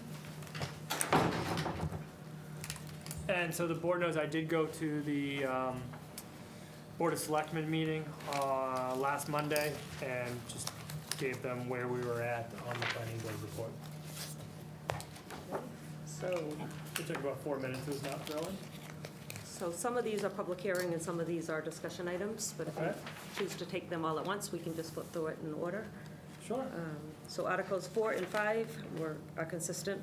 And so the board knows I did go to the Board of Selectmen meeting last Monday and just gave them where we were at on the planning board report.
So,
It took about 4 minutes, it was not thrilling.
so some of these are public hearing and some of these are discussion items, but if you
Okay.
choose to take them all at once, we can just flip through it in order.
Sure.
So Articles 4 and 5 are consistent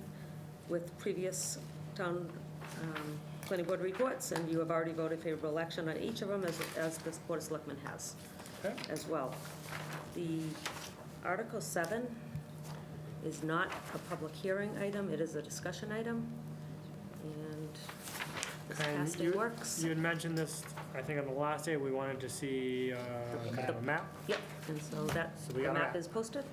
with previous town planning board reports, and you have already voted favorable action on each of them, as the Board of Selectmen has
Okay.
as well. The Article 7 is not a public hearing item, it is a discussion item, and this
And
casting works.
You had mentioned this, I think on the last day, we wanted to see kind of a map.
Yep, and so that,
So we
the
got a
map
map.
is posted,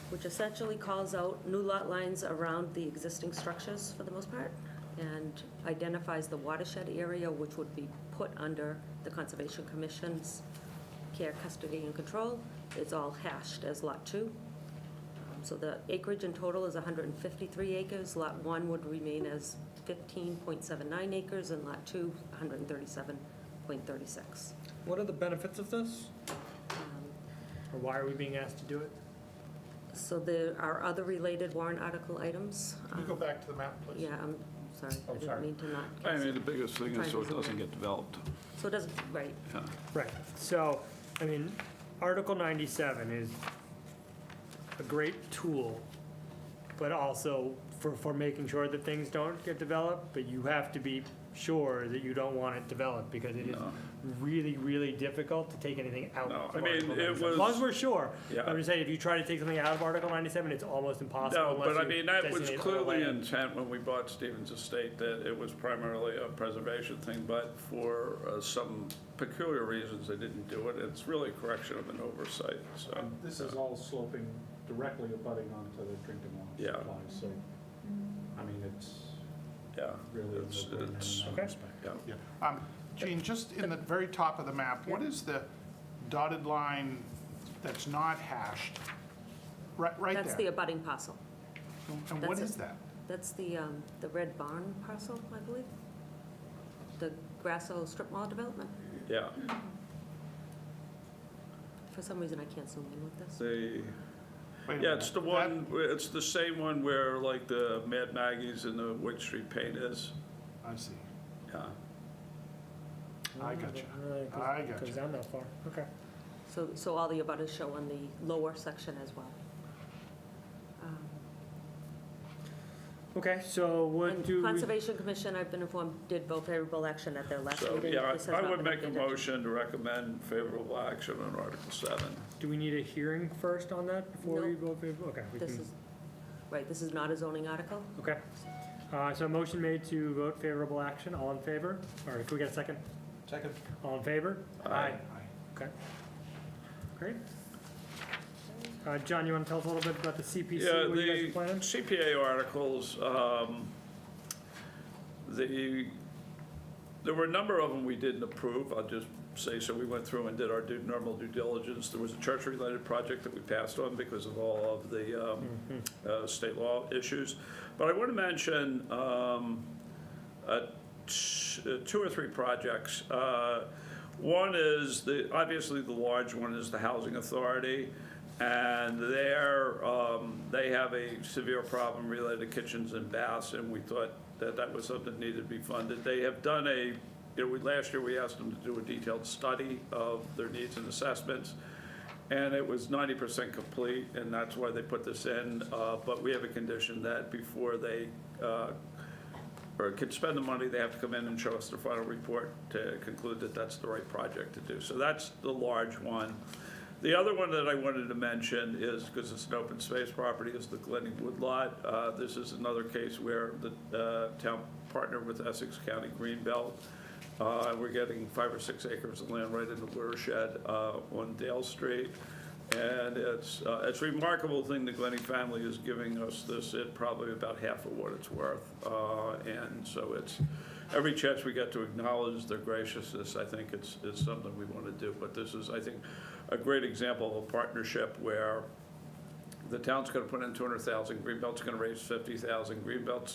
which essentially calls out new lot lines around the existing structures for the most part. and identifies the watershed area which would be put under the Conservation Commission's care, custody, and control. It's all hashed as Lot 2. So the acreage in total is 153 acres. Lot 1 would remain as 15.79 acres, and Lot 2, 137.36.
What are the benefits of this? Or why are we being asked to do it?
So there are other related warrant article items.
Can you go back to the map, please?
Yeah, I'm sorry.
Oh,
I didn't
sorry.
mean to not.
I mean, the biggest thing is so it doesn't get developed.
So it doesn't, right.
Yeah.
Right, so, I mean, Article 97 is a great tool, but also for making sure that things don't get developed, but you have to be sure that you don't want it developed, because it is
No.
really, really difficult to take anything out
No,
of
I mean,
Article
it
97. As
was-
long as we're sure.
Yeah.
I'm just saying, if you try to take something out of Article 97, it's almost impossible
No,
unless
but I
you
mean, that was
designate
clearly
other land.
intent when we bought Stevens Estate, that it was primarily a preservation thing, but for some peculiar reasons, they didn't do it. It's really a correction of an oversight, so.
And this is all sloping directly abutting onto the drinking water
Yeah.
supply, so, I mean, it's
Yeah.
really a
It's-
no-brainer in
it's-
that
Okay.
respect.
Yeah.
Yeah. Gene, just in the very top of the map, what is the dotted line that's not hashed? Right there.
That's the abutting parcel.
And what
that's
is
it.
that?
That's the Red Barn parcel, I believe. The Grasso strip mall development.
Yeah.
For some reason, I can't zoom in with this.
The,
Wait a
yeah, it's the
minute.
one, it's the same one where like the Mad Maggie's and the Wake Street Paint is.
I see.
Yeah.
I gotcha.
Goes
I gotcha.
down that far, okay.
So all the abutters show on the lower section as well.
Okay, so what
And
do we?
Conservation Commission, I've been informed, did vote favorable action at their last
So,
meeting.
yeah,
This has
I
not
would
been
make a
updated.
motion to recommend favorable action on Article 7.
Do we need a hearing first on that before we
No.
vote favorable? Okay, we
This
can,
is, right, this is not a zoning article?
okay. So a motion made to vote favorable action, all in favor? Or if we get a second?
Second.
All in favor?
Aye.
Okay. Great. John, you want to tell us a little bit about the CPC,
Yeah,
what you guys are
the
planning?
CPA articles, there were a number of them we didn't approve, I'll just say, so we went through and did our normal due diligence. There was a church-related project that we passed on because of all of the state law issues. But I want to mention two or three projects. One is, obviously the large one is the Housing Authority, and they have a severe problem related to kitchens and baths, and we thought that that was something that needed to be funded. They have done last year we asked them to do a detailed study of their needs and assessments, and it was 90% complete, and that's why they put this in. But we have a condition that before they or can spend the money, they have to come in and show us their final report to conclude that that's the right project to do. So that's the large one. The other one that I wanted to mention is, because it's an open space property, is the Glenny Woodlot. This is another case where the town partnered with Essex County Greenbelt. We're getting 5 or 6 acres of land right in the watershed on Dale Street. And it's a remarkable thing the Glenny family is giving us this at probably about half of what it's worth. And so it's every chance we get to acknowledge their graciousness. I think it's something we want to do. But this is, I think, a great example of a partnership where the town's going to put in 200,000, Greenbelt's going to raise 50,000. Greenbelt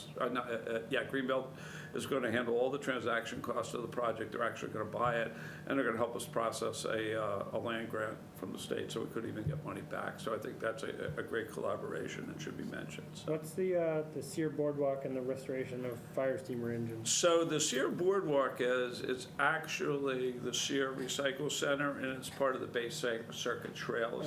is going to handle all the transaction costs of the project. They're actually going to buy it, and they're going to help us process a land grant from the state, so we could even get money back. So I think that's a great collaboration and should be mentioned.
So what's the Sear Boardwalk and the restoration of fire steamer engines?
So the Sear Boardwalk it's actually the Sear Recycle Center, and it's part of the Bay Circuit Trail.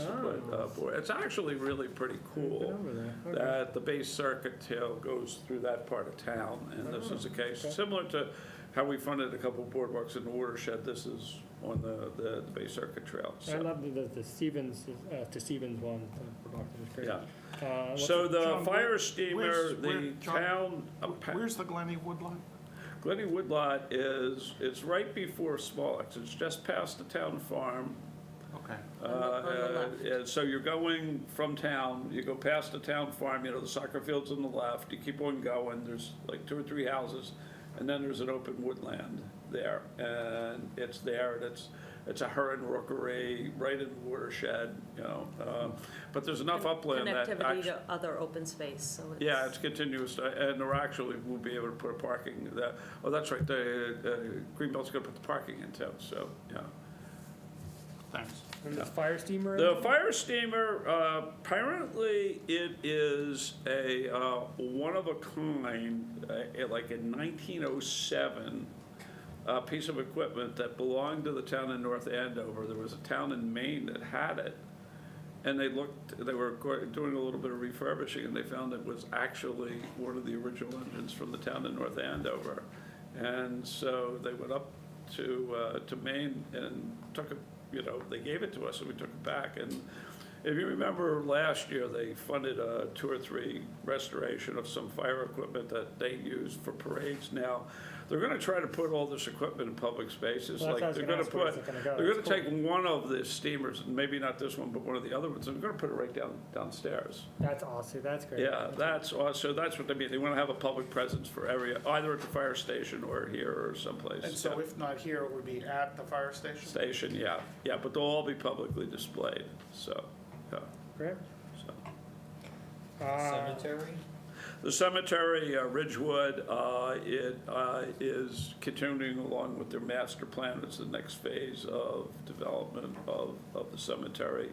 It's actually really pretty cool
Over there, okay.
that the Bay Circuit Trail goes through that part of town, and this is the case. Similar to how we funded a couple boardwalks in the watershed, this is on the Bay Circuit Trail.
I love the Stevens, to Stevens one, it's great.
Yeah. So the
John,
fire steamer, the
John,
town.
Where's the Glenny Woodlot?
Glenny Woodlot it's right before Small X. It's just past the town farm.
Okay.
On the left.
So you're going from town, you go past the town farm, the soccer field's on the left, you keep on going, there's like 2 or 3 houses, and then there's an open woodland there, and it's there, and it's a heron rookery, right in the watershed, but there's enough upland that
Connectivity
actually.
to other open space, so it's.
Yeah, it's continuous, and there actually will be able to put a parking, that's right, the Greenbelt's gonna put the parking in too, so, yeah. Thanks.
And the fire steamer?
The fire steamer, apparently it is a one of a kind, like a 1907 piece of equipment that belonged to the town in North Andover. There was a town in Maine that had it. And they were doing a little bit of refurbishing, and they found it was actually one of the original engines from the town in North Andover. And so they went up to Maine and took it, they gave it to us, and we took it back. And if you remember last year, they funded a 2 or 3 restoration of some fire equipment that they used for parades. Now, they're gonna try to put all this equipment in public spaces.
Well, that's
Like,
what I was
they're
gonna
gonna
ask, where's it gonna go?
they're gonna
That's
take one of the steamers, and maybe not this one, but one of the other ones, and they're gonna put it right downstairs.
That's awesome, that's great.
Yeah, that's what they mean. They wanna have a public presence for either at the fire station or here or someplace.
And so if not here, it would be at the fire station?
Station, yeah, but they'll all be publicly displayed, so, yeah.
Great.
So.
Cemetery?
The cemetery, Ridgewood, it is continuing along with their master plan. It's the next phase of development of the cemetery.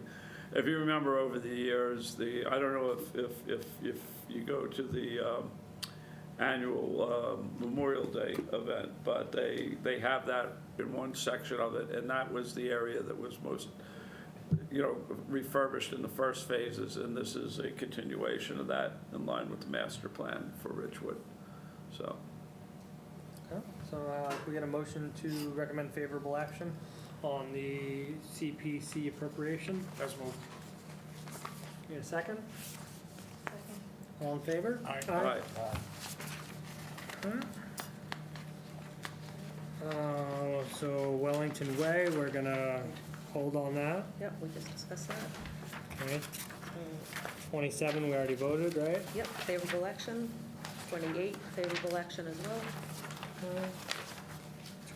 If you remember over the years, I don't know if you go to the annual Memorial Day event, but they have that in one section of it, and that was the area that was most refurbished in the first phases, and this is a continuation of that in line with the master plan for Ridgewood, so.
Okay, so we get a motion to recommend favorable action on the CPC appropriation.
As moved.
Need a second? All in favor?
Aye.
All right.
So Wellington Way, we're gonna hold on that,
Yep, we just discussed that.
okay? 27, we already voted, right?
Yep, favorable action. 28, favorable action as well.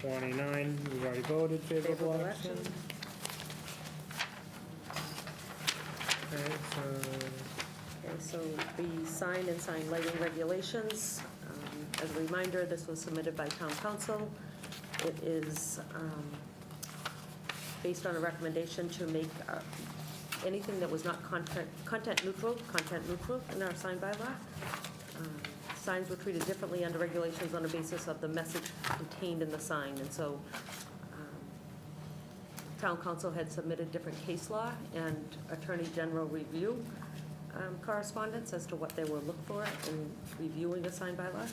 29, we've already voted, favorable action. Okay,
Okay, so the sign and sign lighting regulations, as a reminder, this was submitted by town council. It is based on a recommendation to make anything that was not content neutral in our sign bylaw. Signs were treated differently under regulations on the basis of the message contained in the sign, and so town council had submitted different case law and attorney general review correspondence as to what they will look for in reviewing a sign bylaw.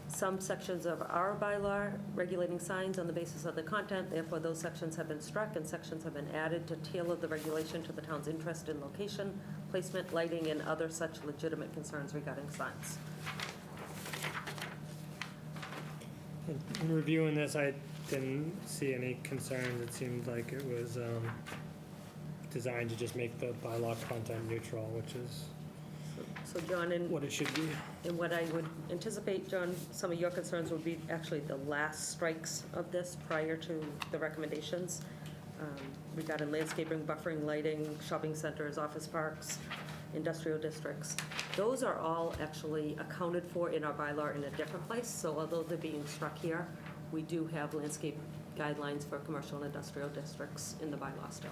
Some sections of our bylaw regulating signs on the basis of the content, therefore those sections have been struck and sections have been added to tailor the regulation to the town's interest in location, placement, lighting, and other such legitimate concerns regarding signs.
In reviewing this, I didn't see any concerns. It seemed like it was designed to just make the bylaw content neutral, which is
So John, in
what it should be.
And what I would anticipate, John, some of your concerns would be actually the last strikes of this prior to the recommendations regarding landscaping, buffering, lighting, shopping centers, office parks, industrial districts. Those are all actually accounted for in our bylaw in a different place. So although they're being struck here, we do have landscape guidelines for commercial and industrial districts in the bylaw still.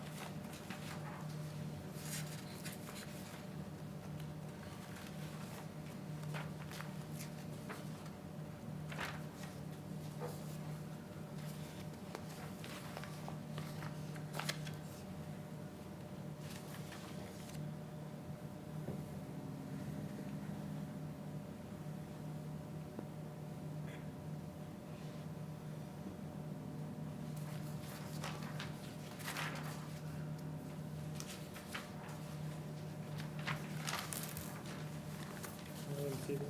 I didn't see this.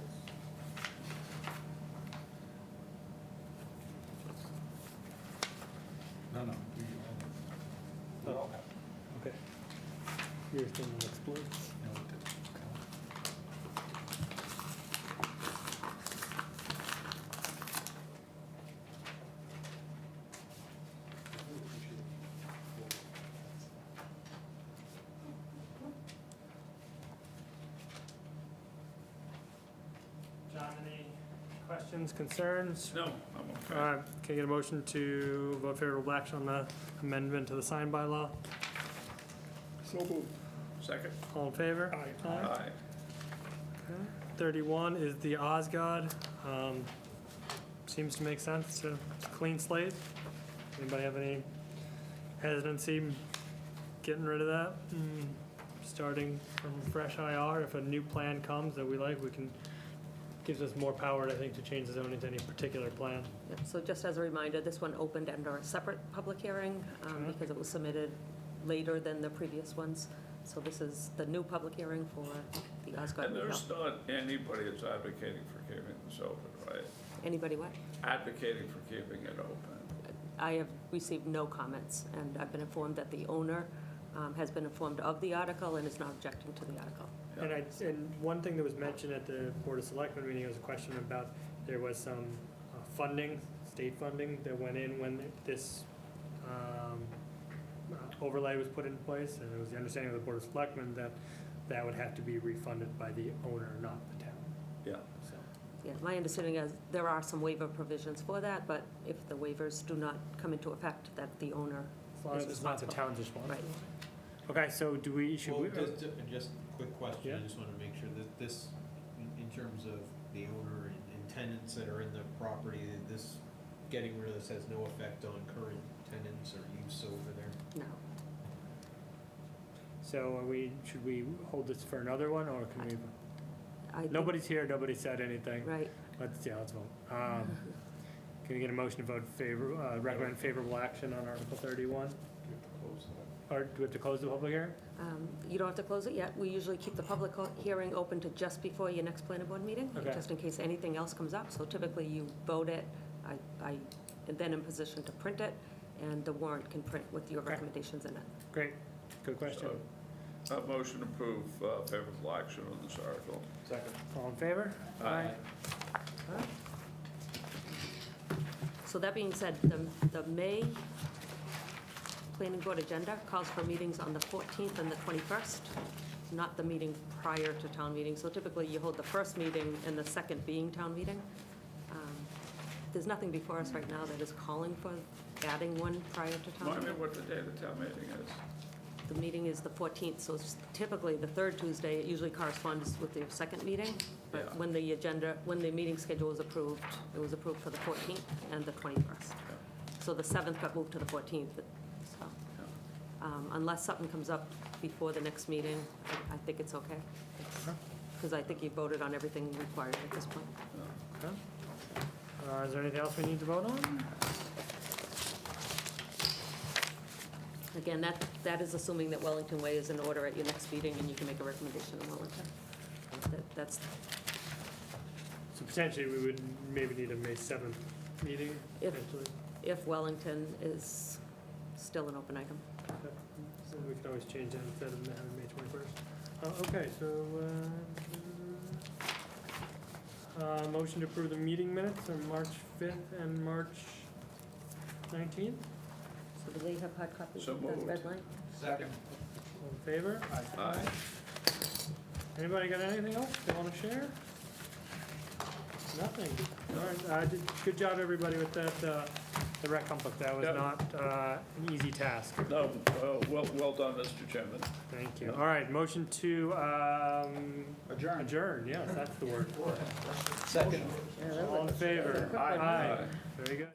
No.
Oh, okay. Your thing will explode. John, any questions, concerns?
No, I'm okay.
All right, can I get a motion to vote favorable action on the amendment to the sign bylaw?
So moved. Second.
All in favor?
Aye.
31 is the Osgood. Seems to make sense to clean slate. Anybody have any hesitancy getting rid of that? Starting from fresh IR, if a new plan comes that we like, we can, gives us more power, I think, to change the zoning to any particular plan.
Yep, so just as a reminder, this one opened under a separate public hearing because it was submitted later than the previous ones. So this is the new public hearing for the Osgood.
And there's not anybody that's advocating for keeping this open, right?
Anybody what?
Advocating for keeping it open.
I have received no comments, and I've been informed that the owner has been informed of the article and is not objecting to the article.
And one thing that was mentioned at the Board of Selectmen meeting was a question about, there was some funding, state funding that went in when this overlay was put in place, and it was the understanding of the Board of Selectmen that that would have to be refunded by the owner, not the town.
Yeah.
So,
Yeah, my understanding is there are some waiver provisions for that, but if the waivers do not come into effect, that the owner
as long
is
as it's not the
responsible.
town's responsibility.
Right.
Okay, so do we, should we?
Just quick question,
Yeah.
I just want to make sure that this, in terms of the owner and tenants that are in the property, that this, getting rid of this has no effect on current tenants or use over there?
No.
So are we, should we hold this for another one, or can we?
I think-
Nobody's here, nobody said anything.
Right.
Let's vote. Can we get a motion to vote recommend favorable action on Article 31? Or do we have to close the public hearing?
You don't have to close it yet. We usually keep the public hearing open to just before your next planning board meeting,
Okay.
just in case anything else comes up. So typically you vote it, I am then in position to print it, and the warrant can print with your
Okay.
recommendations in it.
Great, good question.
So, motion to approve favorable action on this article.
Second.
All in favor?
Aye.
So that being said, the May planning board agenda calls for meetings on the 14th and the 21st, not the meeting prior to town meeting. So typically you hold the first meeting and the second being town meeting. There's nothing before us right now that is calling for adding one prior to town
Remind me
meeting.
what the day of the town meeting is.
The meeting is the 14th, so it's typically the third Tuesday. It usually corresponds with the second meeting. But
Yeah.
when the meeting schedule was approved, it was approved for the 14th and the 21st. So the 7th got moved to the 14th, so. Unless something comes up before the next meeting, I think it's okay. Because I think you voted on everything required at this point.
Okay. Is there anything else we need to vote on?
Again, that is assuming that Wellington Way is in order at your next meeting, and you can make a recommendation on Wellington. That's,
So potentially, we would maybe need a May 7th meeting,
If-
potentially.
if Wellington is still an open item.
Okay. So we could always change that instead of having May 21st. Okay, so, motion to approve the meeting minutes on March 5th and March 19th.
So do they have hard copies
So
of the
moved.
red line?
Second.
All in favor?
Aye.
Anybody got anything else they want to share? Nothing. All right, good job, everybody, with that, the rec complex. That was
Yep.
not an easy task.
No, well done, Mr. Chairman.
Thank you. All right, motion to
Adjourn.
adjourn, yes, that's the word.
Second.
All in favor?
Aye.
Very good.